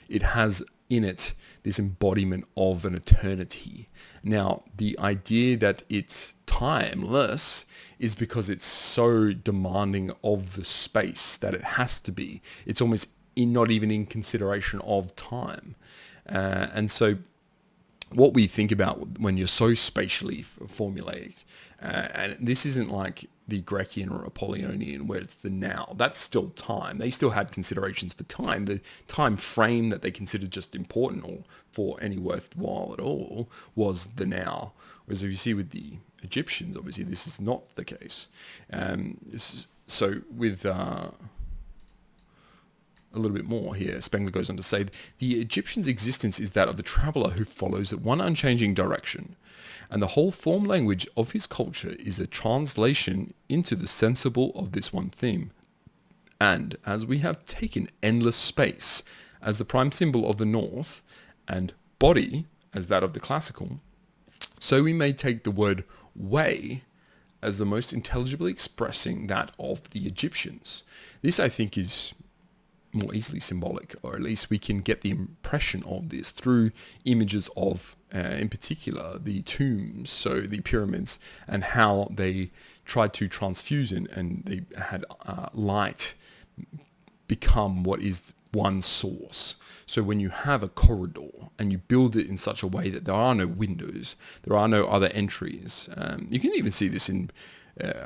It has in it this embodiment of an eternity. Now, the idea that it's timeless is because it's so demanding of the space that it has to be. It's almost not even in consideration of time. And so what we think about when you're so spatially formulaic, and this isn't like the Grecian or Apollonian where it's the now, that's still time. They still had considerations for time. The time frame that they considered just important or for any worthwhile at all was the now. Whereas if you see with the Egyptians, obviously this is not the case. So with a little bit more here, Spengler goes on to say, the Egyptian's existence is that of the traveller who follows one unchanging direction, and the whole form language of his culture is a translation into the sensible of this one theme. And as we have taken endless space as the prime symbol of the North, and body as that of the classical, so we may take the word way as the most intelligibly expressing that of the Egyptians. This, I think, is more easily symbolic, or at least we can get the impression of this through images of, in particular, the tombs, so the pyramids, and how they tried to transfuse and they had light become what is one source. So when you have a corridor and you build it in such a way that there are no windows, there are no other entries, you can even see this in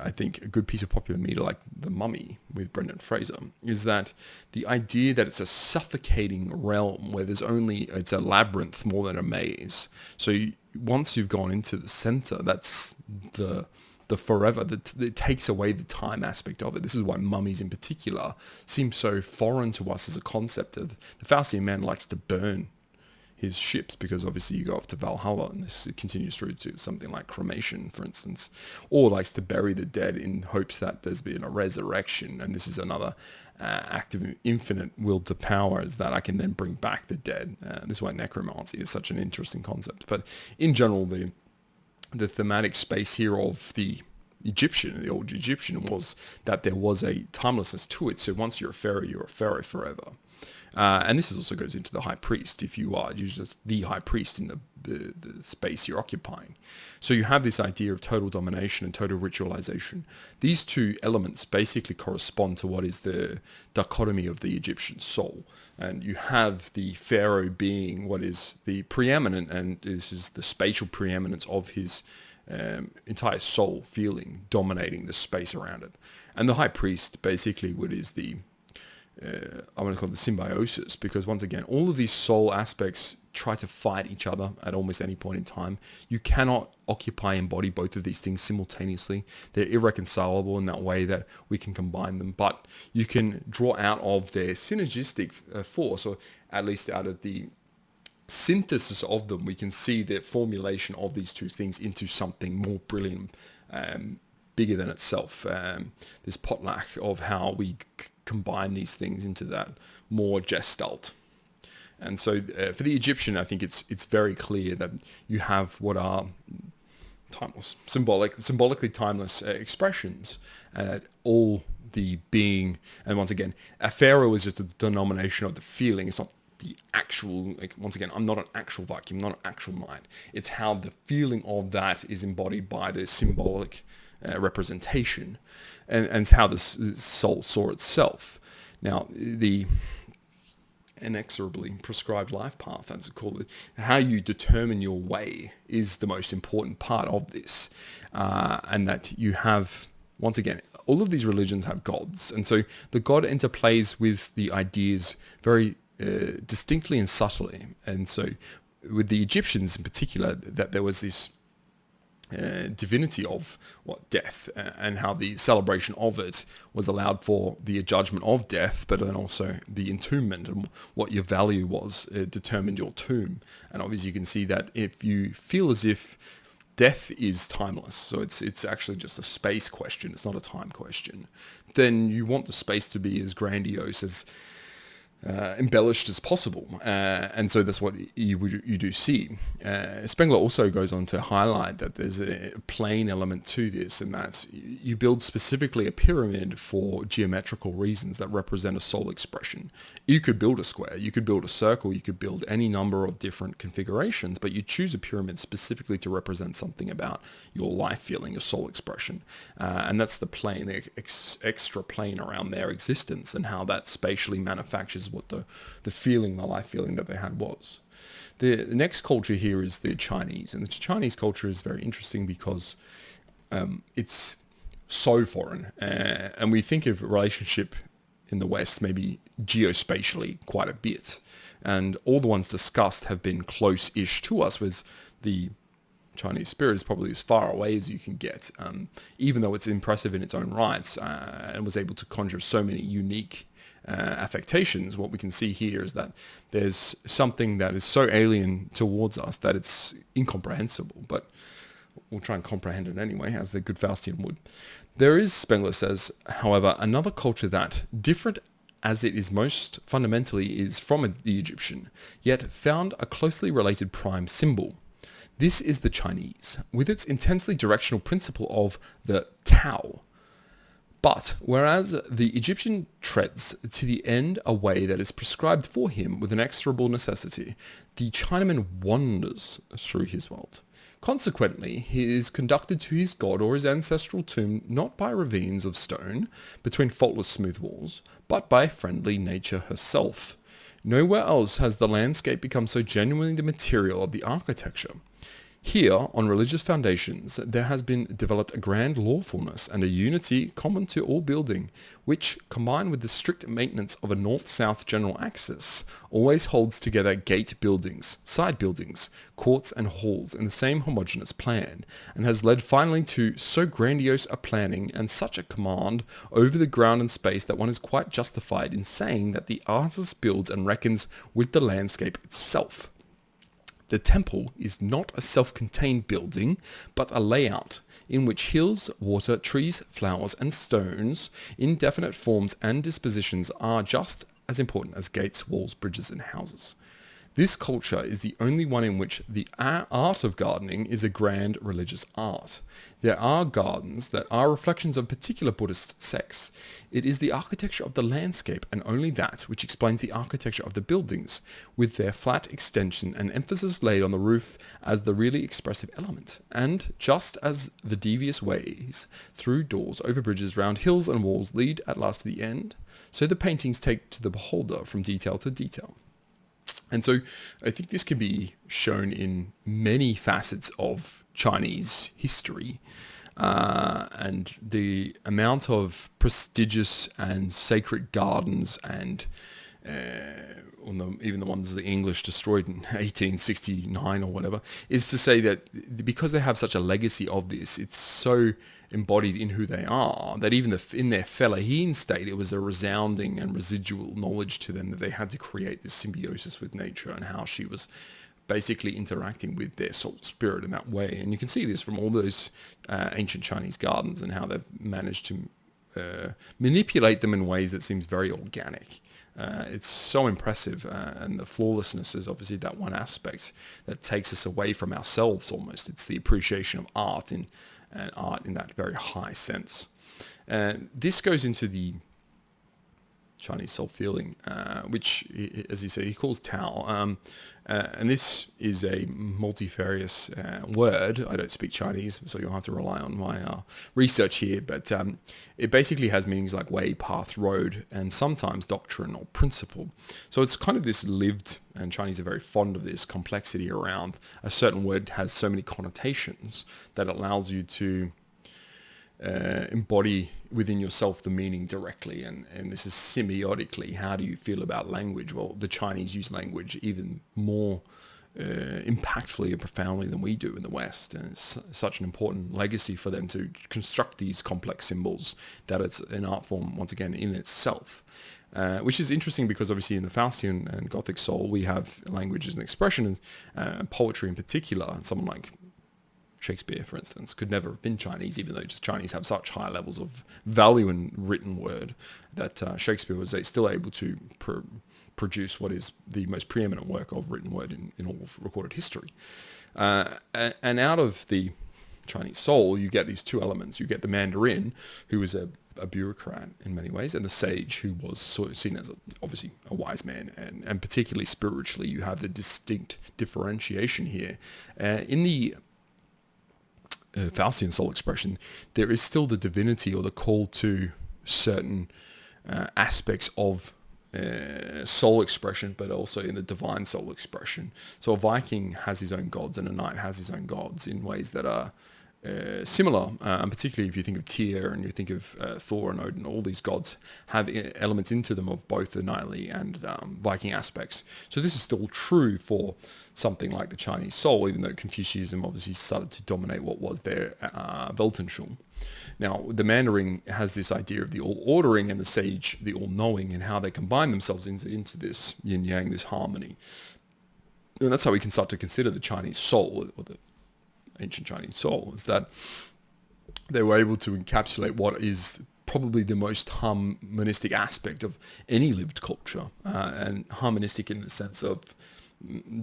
I think a good piece of popular media like The Mummy with Brendan Fraser, is that the idea that it's a suffocating realm where it's a labyrinth more than a maze. So once you've gone into the center, that's the forever, it takes away the time aspect of it. This is why mummies in particular seem so foreign to us as a concept of the Faustian man likes to burn his ships, because obviously you go off to Valhalla and this continues through to something like cremation, for instance, or likes to bury the dead in hopes that there's been a resurrection, and this is another act of infinite will to power, is that I can then bring back the dead. This is why necromancy is such an interesting concept. But in general, the thematic space here of the old Egyptian, was that there was a timelessness to it. So once you're a pharaoh forever. And this also goes into the high priest, if you are just the high priest in the space you're occupying. So you have this idea of total domination and total ritualization. These two elements basically correspond to what is the dichotomy of the Egyptian soul. And you have the pharaoh being what is the preeminent, and this is the spatial preeminence of his entire soul feeling, dominating the space around it. And the high priest basically what is the I want to call it the symbiosis, because once again, all of these soul aspects try to fight each other at almost any point in time. You cannot occupy and embody both of these things simultaneously. They're irreconcilable in that way that we can combine them, but you can draw out of their synergistic force, or at least out of the synthesis of them, we can see the formulation of these two things into something more brilliant, bigger than itself. This potluck of how we combine these things into that more gestalt. And so for the Egyptian, I think it's very clear that you have what are timeless, symbolically timeless expressions. All the being, and once again, a pharaoh is just a denomination of the feeling. It's not the actual, like, once again, I'm not an actual vacuum, not an actual mind. It's how the feeling of that is embodied by the symbolic representation, and it's how the soul saw itself. Now, the inexorably prescribed life path, as it's called it, how you determine your way is the most important part of this, and that you have, once again, all of these religions have gods, and so the god interplays with the ideas very distinctly and subtly. And so with the Egyptians in particular, that there was this divinity of death, and how the celebration of it was allowed for the judgment of death, but then also the entombment, and what your value was determined your tomb. And obviously you can see that if you feel as if death is timeless, so it's actually just a space question, it's not a time question, then you want the space to be as grandiose, as embellished as possible, and so that's what you do see. Spengler also goes on to highlight that there's a plane element to this, and that you build specifically a pyramid for geometrical reasons that represent a soul expression. You could build a square, you could build a circle, you could build any number of different configurations, but you choose a pyramid specifically to represent something about your life feeling, your soul expression, and that's the plane, the extra plane around their existence, and how that spatially manufactures what the feeling, the life feeling that they had was. The next culture here is the Chinese, and the Chinese culture is very interesting because it's so foreign, and we think of relationship in the West maybe geospatially quite a bit, and all the ones discussed have been close-ish to us, whereas the Chinese spirit is probably as far away as you can get, even though it's impressive in its own rights, and was able to conjure so many unique affectations. What we can see here is that there's something that is so alien towards us that it's incomprehensible, but we'll try and comprehend it anyway, as the good Faustian would. There is, Spengler says, however, another culture that, different as it is most fundamentally is from the Egyptian, yet found a closely related prime symbol. This is the Chinese, with its intensely directional principle of the Tao. But whereas the Egyptian treads to the end a way that is prescribed for him with inexorable necessity, the Chinaman wanders through his world. Consequently, he is conducted to his god or his ancestral tomb not by ravines of stone between faultless smooth walls, but by friendly nature herself. Nowhere else has the landscape become so genuinely the material of the architecture. Here, on religious foundations, there has been developed a grand lawfulness and a unity common to all building, which, combined with the strict maintenance of a north-south general axis, always holds together gate buildings, side buildings, courts and halls in the same homogeneous plan, and has led finally to so grandiose a planning and such a command over the ground and space that one is quite justified in saying that the artist builds and reckons with the landscape itself. The temple is not a self-contained building, but a layout in which hills, water, trees, flowers, and stones in definite forms and dispositions are just as important as gates, walls, bridges, and houses. This culture is the only one in which the art of gardening is a grand religious art. There are gardens that are reflections of particular Buddhist sects. It is the architecture of the landscape, and only that, which explains the architecture of the buildings, with their flat extension and emphasis laid on the roof as the really expressive element. And just as the devious ways, through doors, over bridges, round hills and walls lead at last to the end, so the paintings take to the beholder from detail to detail. And so I think this can be shown in many facets of Chinese history, and the amount of prestigious and sacred gardens and even the ones the English destroyed in 1869 or whatever, is to say that because they have such a legacy of this, it's so embodied in who they are, that even in their fellahin state, it was a resounding and residual knowledge to them that they had to create this symbiosis with nature, and how she was basically interacting with their soul spirit in that way. And you can see this from all those ancient Chinese gardens, and how they've managed to manipulate them in ways that seems very organic. It's so impressive, and the flawlessness is obviously that one aspect that takes us away from ourselves almost. It's the appreciation of art and art in that very high sense. This goes into the Chinese soul feeling, which, as he said, he calls Tao. And this is a multifarious word. I don't speak Chinese, so you'll have to rely on my research here. But it basically has meanings like way, path, road, and sometimes doctrine or principle. So it's kind of this lived, and Chinese are very fond of this, complexity around a certain word has so many connotations that it allows you to embody within yourself the meaning directly, and this is semiotically. How do you feel about language? Well, the Chinese use language even more impactfully and profoundly than we do in the West, and it's such an important legacy for them to construct these complex symbols that it's an art form once again in itself. Which is interesting because obviously in the Faustian and Gothic soul we have language as an expression, and poetry in particular. Someone like Shakespeare, for instance, could never have been Chinese, even though just Chinese have such high levels of value in written word that Shakespeare was still able to produce what is the most preeminent work of written word in all of recorded history. And out of the Chinese soul, you get these two elements. You get the Mandarin, who is a bureaucrat in many ways, and the sage, who was sort of seen as obviously a wise man, and particularly spiritually, you have the distinct differentiation here. In the Faustian soul expression, there is still the divinity or the call to certain aspects of soul expression, but also in the divine soul expression. So a Viking has his own gods and a knight has his own gods in ways that are similar, and particularly if you think of Tyr and you think of Thor and Odin, all these gods have elements into them of both the knightly and Viking aspects. So this is still true for something like the Chinese soul, even though Confucianism obviously started to dominate what was their Weltanschauung. Now, the Mandarin has this idea of the all-ordering and the sage, the all-knowing, and how they combine themselves into this yin-yang, this harmony. And that's how we can start to consider the Chinese soul, or the ancient Chinese soul, is that they were able to encapsulate what is probably the most harmonistic aspect of any lived culture, and harmonistic in the sense of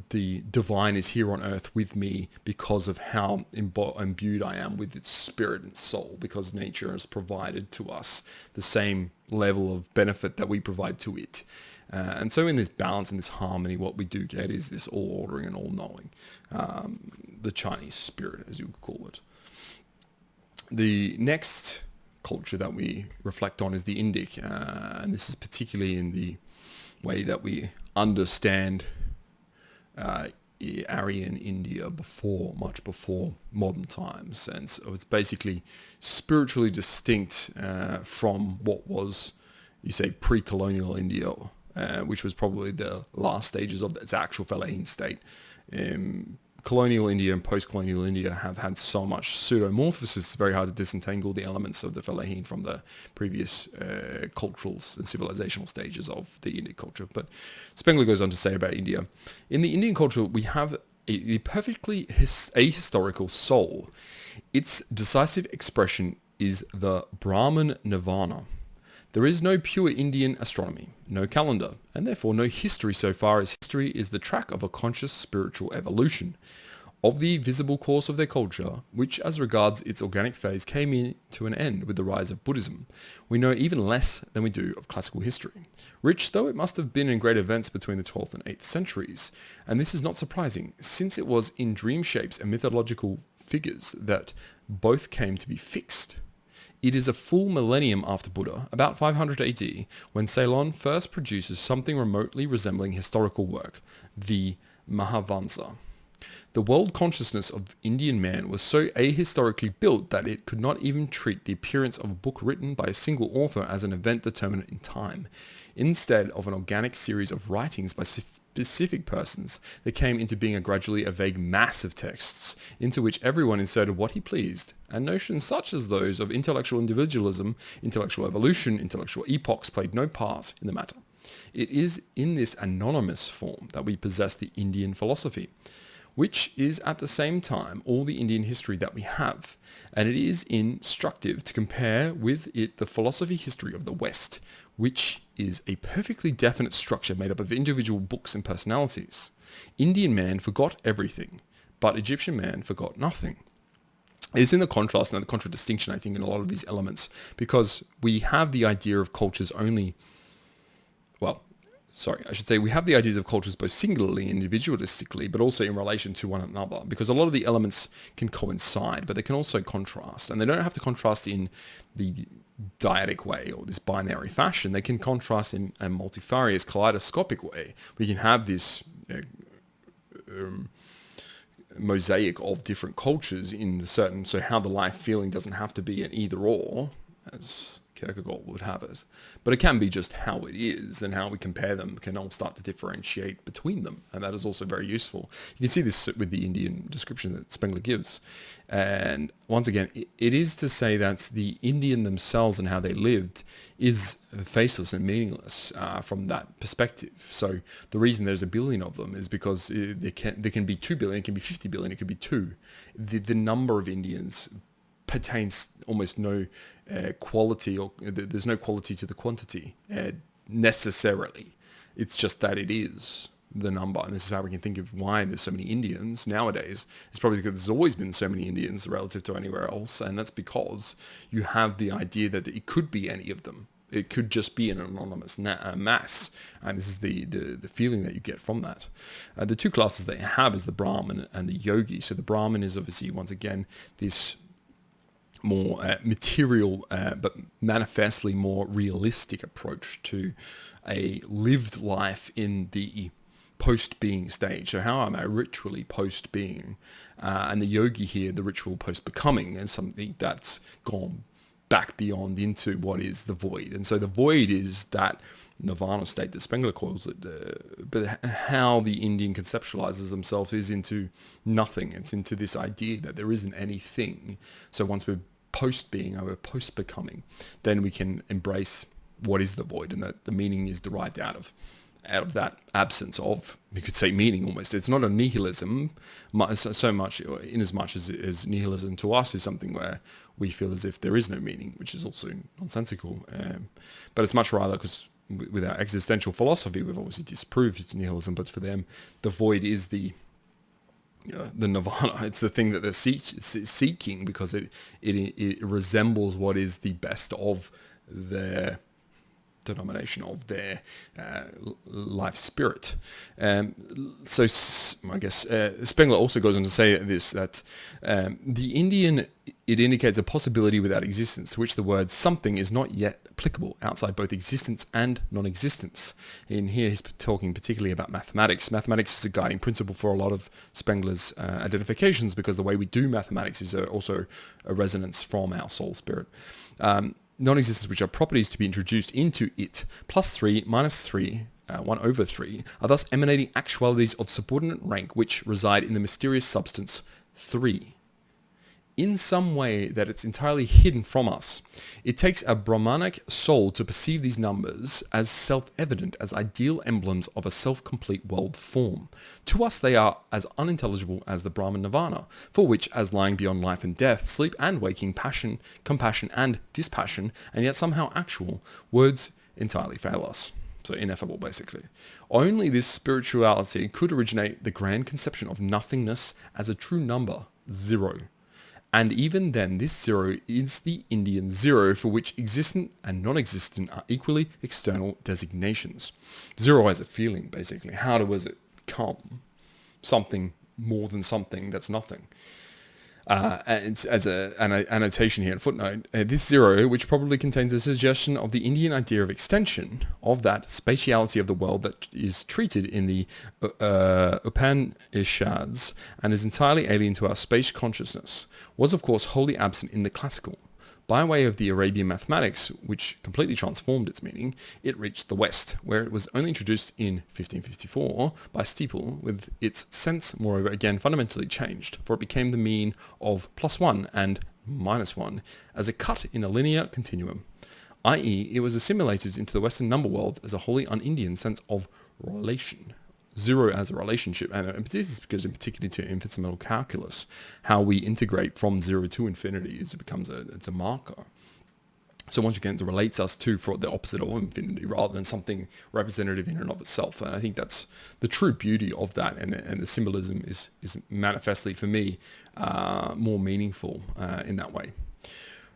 the divine is here on earth with me because of how imbued I am with its spirit and soul, because nature has provided to us the same level of benefit that we provide to it. And so in this balance and this harmony, what we do get is this all-ordering and all-knowing, the Chinese spirit, as you would call it. The next culture that we reflect on is the Indic, and this is particularly in the way that we understand Aryan India much before modern times. And so it's basically spiritually distinct from what was, you say, pre-colonial India, which was probably the last stages of its actual Fellahin state. Colonial India and post-colonial India have had so much pseudomorphosis, it's very hard to disentangle the elements of the Fellahin from the previous cultural and civilizational stages of the Indic culture. But Spengler goes on to say about India, in the Indian culture, we have a perfectly ahistorical soul. Its decisive expression is the Brahman Nirvana. There is no pure Indian astronomy, no calendar, and therefore no history so far as history is the track of a conscious spiritual evolution of the visible course of their culture, which as regards its organic phase came to an end with the rise of Buddhism. We know even less than we do of classical history, rich though it must have been in great events between the 12th and 8th centuries, and this is not surprising, since it was in dream shapes and mythological figures that both came to be fixed. It is a full millennium after Buddha, about 500 AD, when Ceylon first produces something remotely resembling historical work, the Mahavansa. The world consciousness of Indian man was so ahistorically built that it could not even treat the appearance of a book written by a single author as an event determinate in time. Instead of an organic series of writings by specific persons, there came into being gradually a vague mass of texts, into which everyone inserted what he pleased, and notions such as those of intellectual individualism, intellectual evolution, intellectual epochs played no part in the matter. It is in this anonymous form that we possess the Indian philosophy. which is at the same time all the Indian history that we have, and it is instructive to compare with it the philosophy history of the West, which is a perfectly definite structure made up of individual books and personalities. Indian man forgot everything, but Egyptian man forgot nothing. It's in the contrast and the contradistinction, I think, in a lot of these elements, because we have the idea of cultures only, we have the ideas of cultures both singularly and individualistically, but also in relation to one another, because a lot of the elements can coincide, but they can also contrast, and they don't have to contrast in the dyadic way or this binary fashion. They can contrast in a multifarious, kaleidoscopic way. We can have this mosaic of different cultures in certain, so how the life feeling doesn't have to be an either or, as Kierkegaard would have it, but it can be just how it is, and how we compare them can all start to differentiate between them, and that is also very useful. You can see this with the Indian description that Spengler gives, and once again, it is to say that the Indian themselves and how they lived is faceless and meaningless from that perspective. So the reason there's a billion of them is because there can be 2 billion, it can be 50 billion, it could be 2. The number of Indians pertains almost no quality, or there's no quality to the quantity necessarily. It's just that it is the number, and this is how we can think of why there's so many Indians nowadays. It's probably because there's always been so many Indians relative to anywhere else, and that's because you have the idea that it could be any of them. It could just be an anonymous mass, and this is the feeling that you get from that. The two classes that you have is the Brahmin and the Yogi. So the Brahmin is obviously, once again, this more material, but manifestly more realistic approach to a lived life in the post-being stage. So how am I ritually post-being? And the yogi here, the ritual post-becoming, is something that's gone back beyond into what is the void. And so the void is that nirvana state that Spengler calls it, but how the Indian conceptualizes themselves is into nothing. It's into this idea that there isn't anything. So once we're post-being, or we're post-becoming, then we can embrace what is the void, and that the meaning is derived out of that absence of, you could say, meaning almost. It's not a nihilism so much, in as much as nihilism to us is something where we feel as if there is no meaning, which is also nonsensical. But it's much rather, because with our existential philosophy, we've obviously disproved nihilism, but for them, the void is the nirvana. It's the thing that they're seeking, because it resembles what is the best of their denomination, of their life spirit. So I guess Spengler also goes on to say this, that the Indian, it indicates a possibility without existence, to which the word something is not yet applicable outside both existence and non-existence. In here he's talking particularly about mathematics. Mathematics is a guiding principle for a lot of Spengler's identifications, because the way we do mathematics is also a resonance from our soul spirit. Non-existence, which are properties to be introduced into it, plus 3, minus 3, 1 over 3, are thus emanating actualities of subordinate rank which reside in the mysterious substance 3. In some way that it's entirely hidden from us. It takes a Brahmanic soul to perceive these numbers as self-evident, as ideal emblems of a self-complete world form. To us they are as unintelligible as the Brahman Nirvana, for which, as lying beyond life and death, sleep and waking, passion, compassion and dispassion, and yet somehow actual, words entirely fail us. So ineffable, basically. Only this spirituality could originate the grand conception of nothingness as a true number, 0. And even then, this 0 is the Indian 0, for which existent and non-existent are equally external designations. 0 as a feeling, basically. How does it come? Something more than something that's nothing. It's as an annotation here, a footnote, this 0, which probably contains a suggestion of the Indian idea of extension, of that spatiality of the world that is treated in the Upanishads and is entirely alien to our space consciousness, was of course wholly absent in the classical. By way of the Arabian mathematics, which completely transformed its meaning, it reached the West, where it was only introduced in 1554 by Steeple, with its sense, moreover, again fundamentally changed, for it became the mean of +1 and -1 as a cut in a linear continuum, i.e. it was assimilated into the Western number world as a wholly un-Indian sense of relation. zero as a relationship, and this is because, in particular to infinitesimal calculus, how we integrate from zero to infinity is it's a marker. So once again, it relates us to for the opposite of infinity rather than something representative in and of itself. And I think that's the true beauty of that, and the symbolism is manifestly, for me, more meaningful in that way.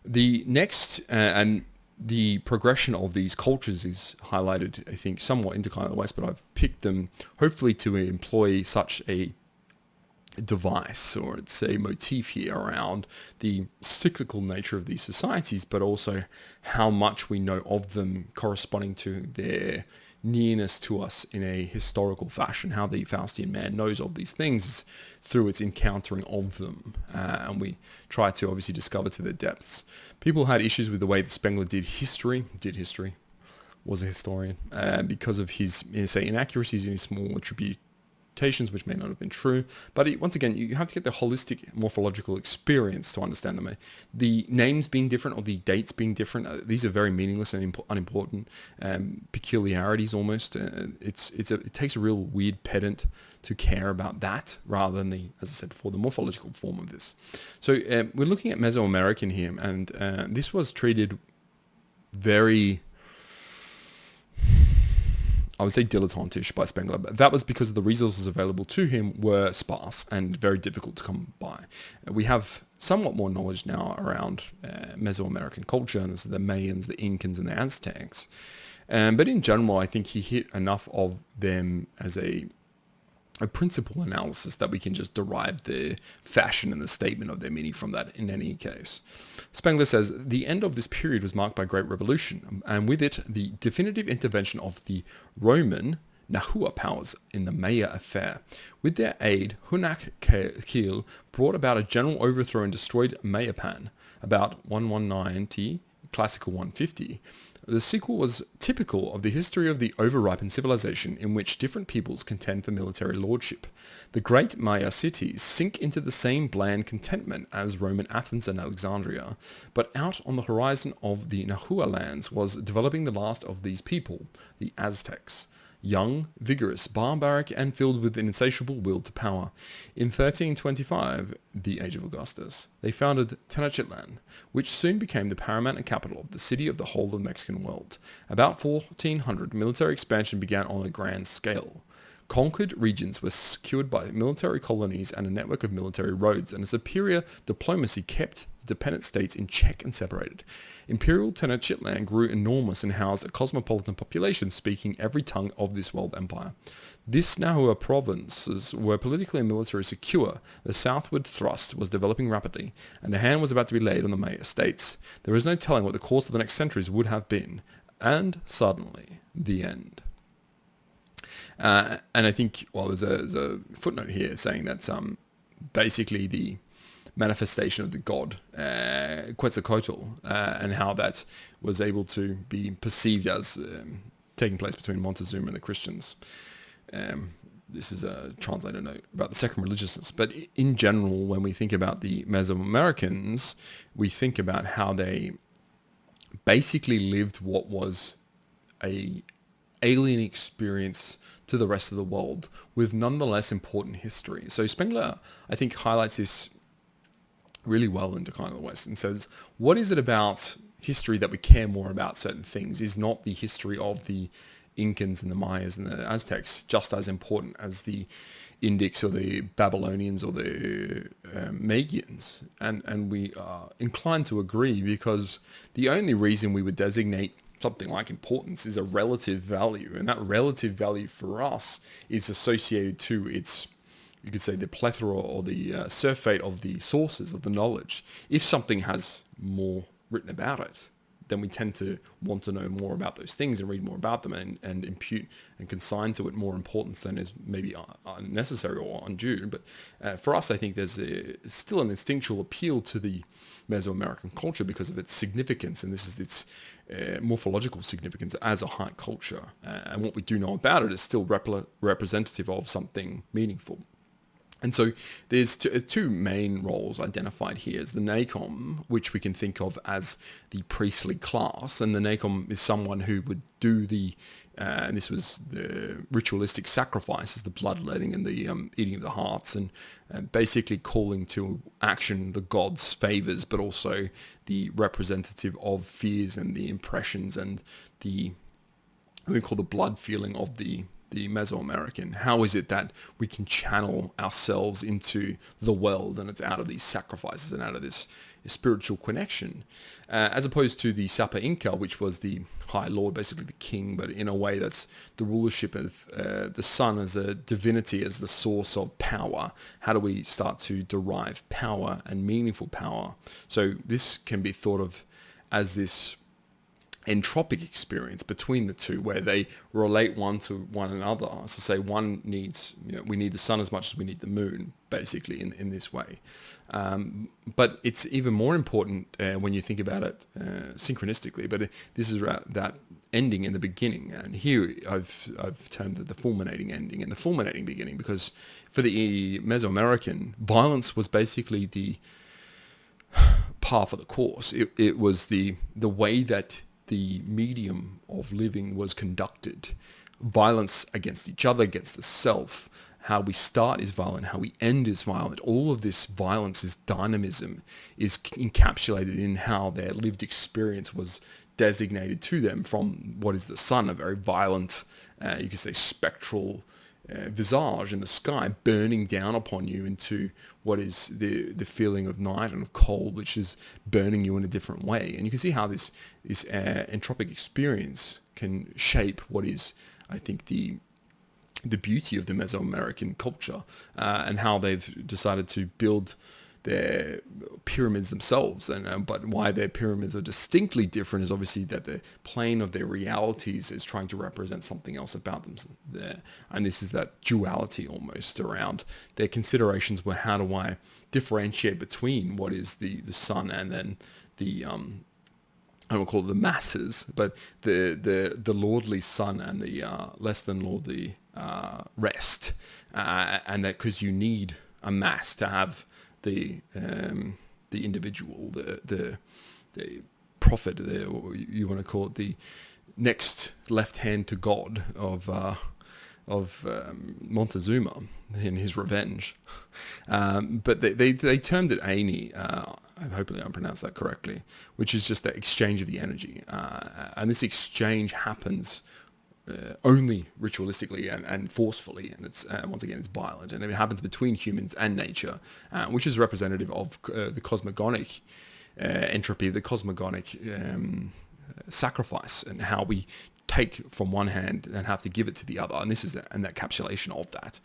The next, and the progression of these cultures is highlighted, I think, somewhat in Decline of the West, but I've picked them hopefully to employ such a device, or it's a motif here around the cyclical nature of these societies, but also how much we know of them corresponding to their nearness to us in a historical fashion. How the Faustian man knows of these things is through its encountering of them, and we try to obviously discover to their depths. People had issues with the way that Spengler did history, was a historian, because of his, say, inaccuracies in his small attributations, which may not have been true. But once again, you have to get the holistic morphological experience to understand them. The names being different, or the dates being different, these are very meaningless and unimportant peculiarities almost. It takes a real weird pedant to care about that rather than as I said before, the morphological form of this. So we're looking at Mesoamerican here, and this was treated very, I would say, dilettantish by Spengler, but that was because the resources available to him were sparse and very difficult to come by. We have somewhat more knowledge now around Mesoamerican culture, and this is the Mayans, the Incans, and the Aztecs. But in general, I think he hit enough of them as a principal analysis that we can just derive the fashion and the statement of their meaning from that in any case. Spengler says, the end of this period was marked by great revolution, and with it the definitive intervention of the Roman Nahua powers in the Maya affair. With their aid, Hunak Keel brought about a general overthrow and destroyed Mayapan, about 1190, classical 150. The sequel was typical of the history of the overripened civilization in which different peoples contend for military lordship. The great Maya cities sink into the same bland contentment as Roman Athens and Alexandria, but out on the horizon of the Nahua lands was developing the last of these people, the Aztecs. Young, vigorous, barbaric, and filled with an insatiable will to power. In 1325, the age of Augustus, they founded Tenochtitlan, which soon became the paramount capital of the city of the whole of the Mexican world. About 1400, military expansion began on a grand scale. Conquered regions were secured by military colonies and a network of military roads, and a superior diplomacy kept the dependent states in check and separated. Imperial Tenochtitlan grew enormous and housed a cosmopolitan population speaking every tongue of this world empire. This Nahua provinces were politically and military secure, the southward thrust was developing rapidly, and a hand was about to be laid on the Maya states. There is no telling what the course of the next centuries would have been. And suddenly, the end. And I think, well, there's a footnote here saying that basically the manifestation of the god Quetzalcoatl, and how that was able to be perceived as taking place between Montezuma and the Christians. This is a translator note about the second religiousness. But in general, when we think about the Mesoamericans, we think about how they basically lived what was a alien experience to the rest of the world with nonetheless important history. So Spengler, I think, highlights this really well in Decline of the West and says, what is it about history that we care more about certain things? Is not the history of the Incans and the Mayas and the Aztecs just as important as the Indics or the Babylonians or the Magians? And we are inclined to agree, because the only reason we would designate something like importance is a relative value, and that relative value for us is associated to its, you could say, the plethora or the surfeit of the sources of the knowledge. If something has more written about it, then we tend to want to know more about those things and read more about them and impute and consign to it more importance than is maybe unnecessary or undue. But for us, I think there's still an instinctual appeal to the Mesoamerican culture because of its significance, and this is its morphological significance as a high culture. And what we do know about it is still representative of something meaningful. And so there's two main roles identified here. As the Nacom, which we can think of as the priestly class, and the Nacom is someone who would do and this was the ritualistic sacrifices, the bloodletting and the eating of the hearts, and basically calling to action the gods' favors, but also the representative of fears and the impressions and the, we call the blood feeling of the Mesoamerican. How is it that we can channel ourselves into the world, and it's out of these sacrifices and out of this spiritual connection, as opposed to the Sapa Inca, which was the High Lord, basically the king, but in a way that's the rulership of the sun as a divinity, as the source of power. How do we start to derive power and meaningful power? So this can be thought of as this entropic experience between the two, where they relate one to one another. As I say, one needs, we need the sun as much as we need the moon, basically, in this way. But it's even more important when you think about it synchronistically. But this is that ending in the beginning, and here I've termed it the fulminating ending and the fulminating beginning, because for the Mesoamerican, violence was basically the par for the course. It was the way that the medium of living was conducted. Violence against each other, against the self. How we start is violent, how we end is violent. All of this violence, is dynamism, is encapsulated in how their lived experience was designated to them from what is the sun, a very violent, you could say spectral visage in the sky, burning down upon you into what is the feeling of night and of cold, which is burning you in a different way. And you can see how this entropic experience can shape what is, I think, the beauty of the Mesoamerican culture, and how they've decided to build their pyramids themselves. And but why their pyramids are distinctly different is obviously that the plane of their realities is trying to represent something else about them there. And this is that duality almost around their considerations were, how do I differentiate between what is the sun and then the I don't call it the masses, but the lordly sun and the less than lordly rest, and that because you need a mass to have the individual, the prophet, or you want to call it the next left hand to God of Montezuma in his revenge. But they termed it Aini. Hopefully I pronounced that correctly, which is just the exchange of the energy. And this exchange happens only ritualistically and forcefully, and it's once again it's violent, and it happens between humans and nature, which is representative of the cosmogonic entropy, the cosmogonic sacrifice, and how we take from one hand and have to give it to the other. And this is that encapsulation of that.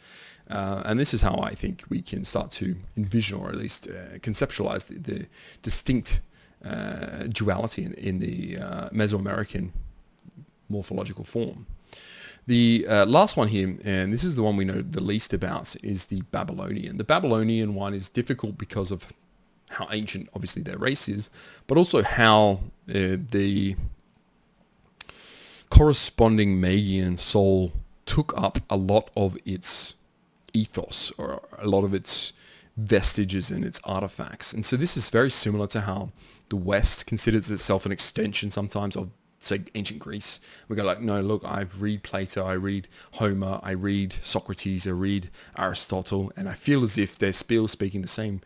And this is how I think we can start to envision, or at least conceptualize the distinct duality in the Mesoamerican morphological form. The last one here, and this is the one we know the least about, is the Babylonian. The Babylonian one is difficult because of how ancient, obviously, their race is, but also how the corresponding Magian soul took up a lot of its ethos, or a lot of its vestiges and its artifacts. And so this is very similar to how the West considers itself an extension sometimes of, say, ancient Greece. We go like, no, look, I read Plato, I read Homer, I read Socrates, I read Aristotle, and I feel as if they're still speaking the same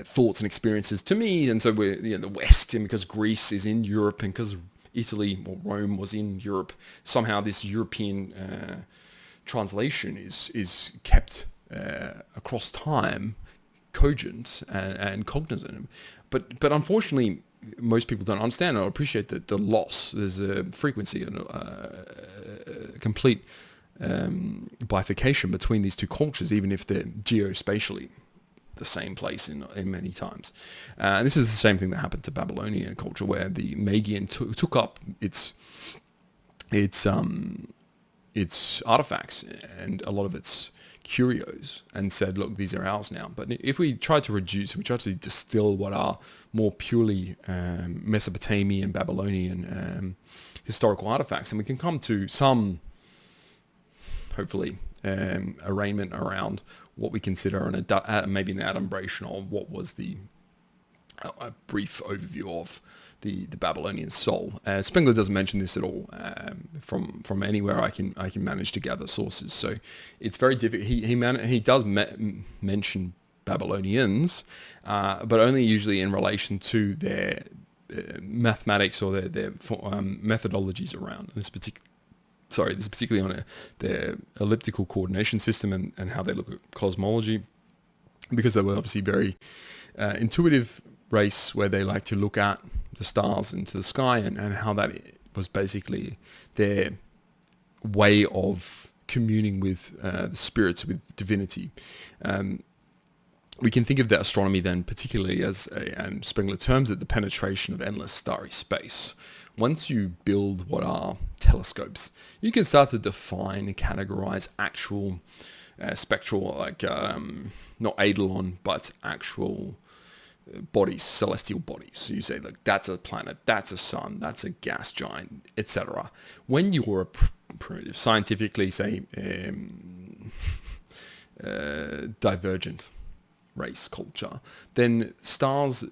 thoughts and experiences to me. And so we're the West, and because Greece is in Europe, and because Italy or Rome was in Europe, somehow this European translation is kept across time cogent and cognizant. But unfortunately, most people don't understand or appreciate that the loss. There's a frequency and a complete bifurcation between these two cultures, even if they're geospatially the same place in many times. And this is the same thing that happened to Babylonian culture, where the Magian took up its artifacts and a lot of its curios and said, look, these are ours now. But if we try to distill what are more purely Mesopotamian, Babylonian historical artifacts, and we can come to some, hopefully, arraignment around what we consider maybe an adumbration of what was a brief overview of the Babylonian soul. Spengler doesn't mention this at all from anywhere I can manage to gather sources. So it's very difficult. He does mention Babylonians, but only usually in relation to their mathematics or their methodologies around this particular. This is particularly on their elliptical coordination system and how they look at cosmology, because they were obviously very intuitive race where they like to look at the stars into the sky and how that was basically their way of communing with the spirits, with divinity. We can think of the astronomy then particularly as, and Spengler terms it, the penetration of endless starry space. Once you build what are telescopes, you can start to define and categorize actual spectral, like not eidolon, but actual bodies, celestial bodies. So you say, like, that's a planet, that's a sun, that's a gas giant, etc. When you're a primitive, scientifically, say, divergent race culture, then stars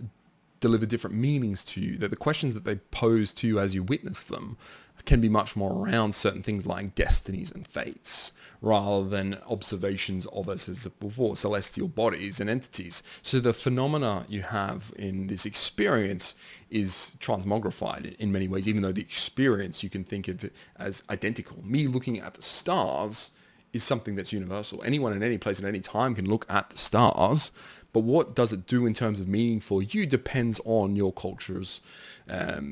deliver different meanings to you, that the questions that they pose to you as you witness them can be much more around certain things like destinies and fates, rather than observations of us as before, celestial bodies and entities. So the phenomena you have in this experience is transmogrified in many ways, even though the experience you can think of it as identical. Me looking at the stars is something that's universal. Anyone in any place at any time can look at the stars, but what does it do in terms of meaning for you depends on your culture's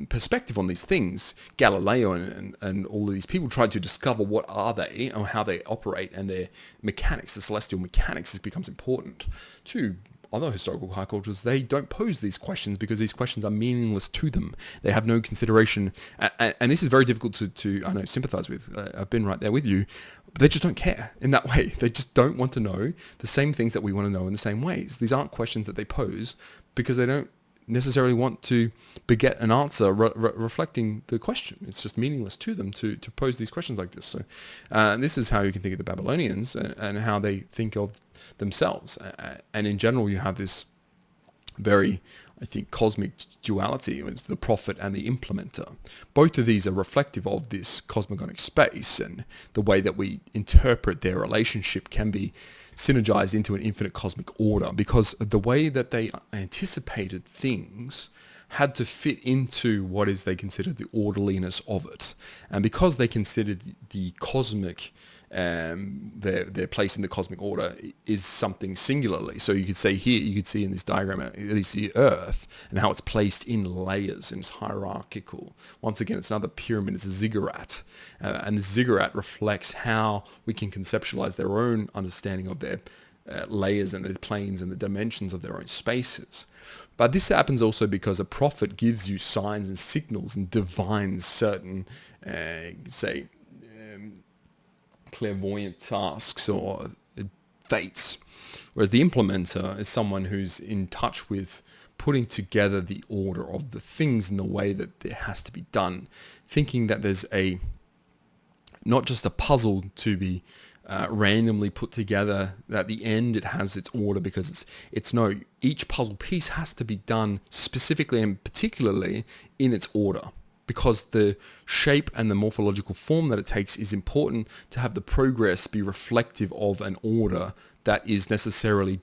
perspective on these things. Galileo and all of these people tried to discover what are they and how they operate, and their mechanics, the celestial mechanics, becomes important to other historical high cultures. They don't pose these questions because these questions are meaningless to them. They have no consideration, and this is very difficult to I know, sympathize with. I've been right there with you. But they just don't care in that way. They just don't want to know the same things that we want to know in the same ways. These aren't questions that they pose because they don't necessarily want to beget an answer reflecting the question. It's just meaningless to them to pose these questions like this. So this is how you can think of the Babylonians and how they think of themselves. And in general, you have this very, I think, cosmic duality. It's the prophet and the implementer. Both of these are reflective of this cosmogonic space, and the way that we interpret their relationship can be synergized into an infinite cosmic order, because the way that they anticipated things had to fit into what is they considered the orderliness of it. And because they considered the cosmic, their place in the cosmic order is something singularly. So you could say here, you could see in this diagram, at least the Earth, and how it's placed in layers and it's hierarchical. Once again, it's another pyramid, it's a ziggurat. And the ziggurat reflects how we can conceptualize their own understanding of their layers and the planes and the dimensions of their own spaces. But this happens also because a prophet gives you signs and signals and divines certain, clairvoyant tasks or fates. Whereas the implementer is someone who's in touch with putting together the order of the things in the way that it has to be done, thinking that there's not just a puzzle to be randomly put together, that at the end it has its order, because each puzzle piece has to be done specifically and particularly in its order, because the shape and the morphological form that it takes is important to have the progress be reflective of an order that is necessarily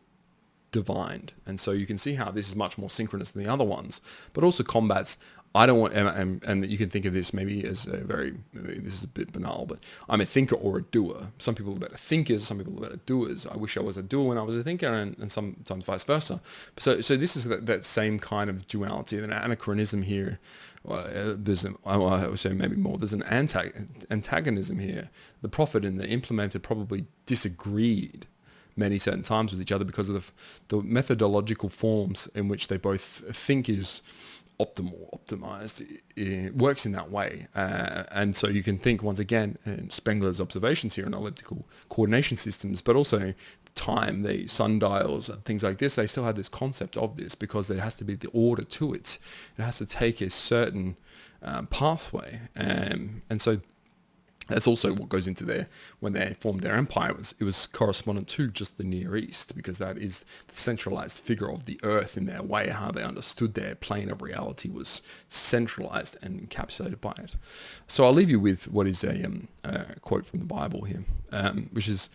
divined. And so you can see how this is much more synchronous than the other ones, but also combats. I don't want, and you can think of this maybe as maybe this is a bit banal, but I'm a thinker or a doer. Some people are better thinkers, some people are better doers. I wish I was a doer when I was a thinker, and sometimes vice versa. So this is that same kind of duality, an anachronism here. I would say maybe more. There's an antagonism here. The prophet and the implementer probably disagreed many certain times with each other because of the methodological forms in which they both think is optimized. It works in that way. And so you can think, once again, in Spengler's observations here on elliptical coordination systems, but also time, the sundials and things like this, they still have this concept of this because there has to be the order to it. It has to take a certain pathway. And so That's also what goes into there when they formed their empire. It was correspondent to just the Near East, because that is the centralized figure of the earth in their way. How they understood their plane of reality was centralized and encapsulated by it. So I'll leave you with what is a quote from the Bible here, which is,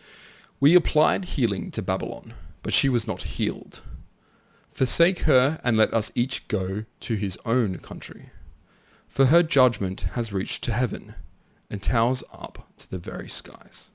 "We applied healing to Babylon, but she was not healed. Forsake her and let us each go to his own country. For her judgment has reached to heaven and towers up to the very skies."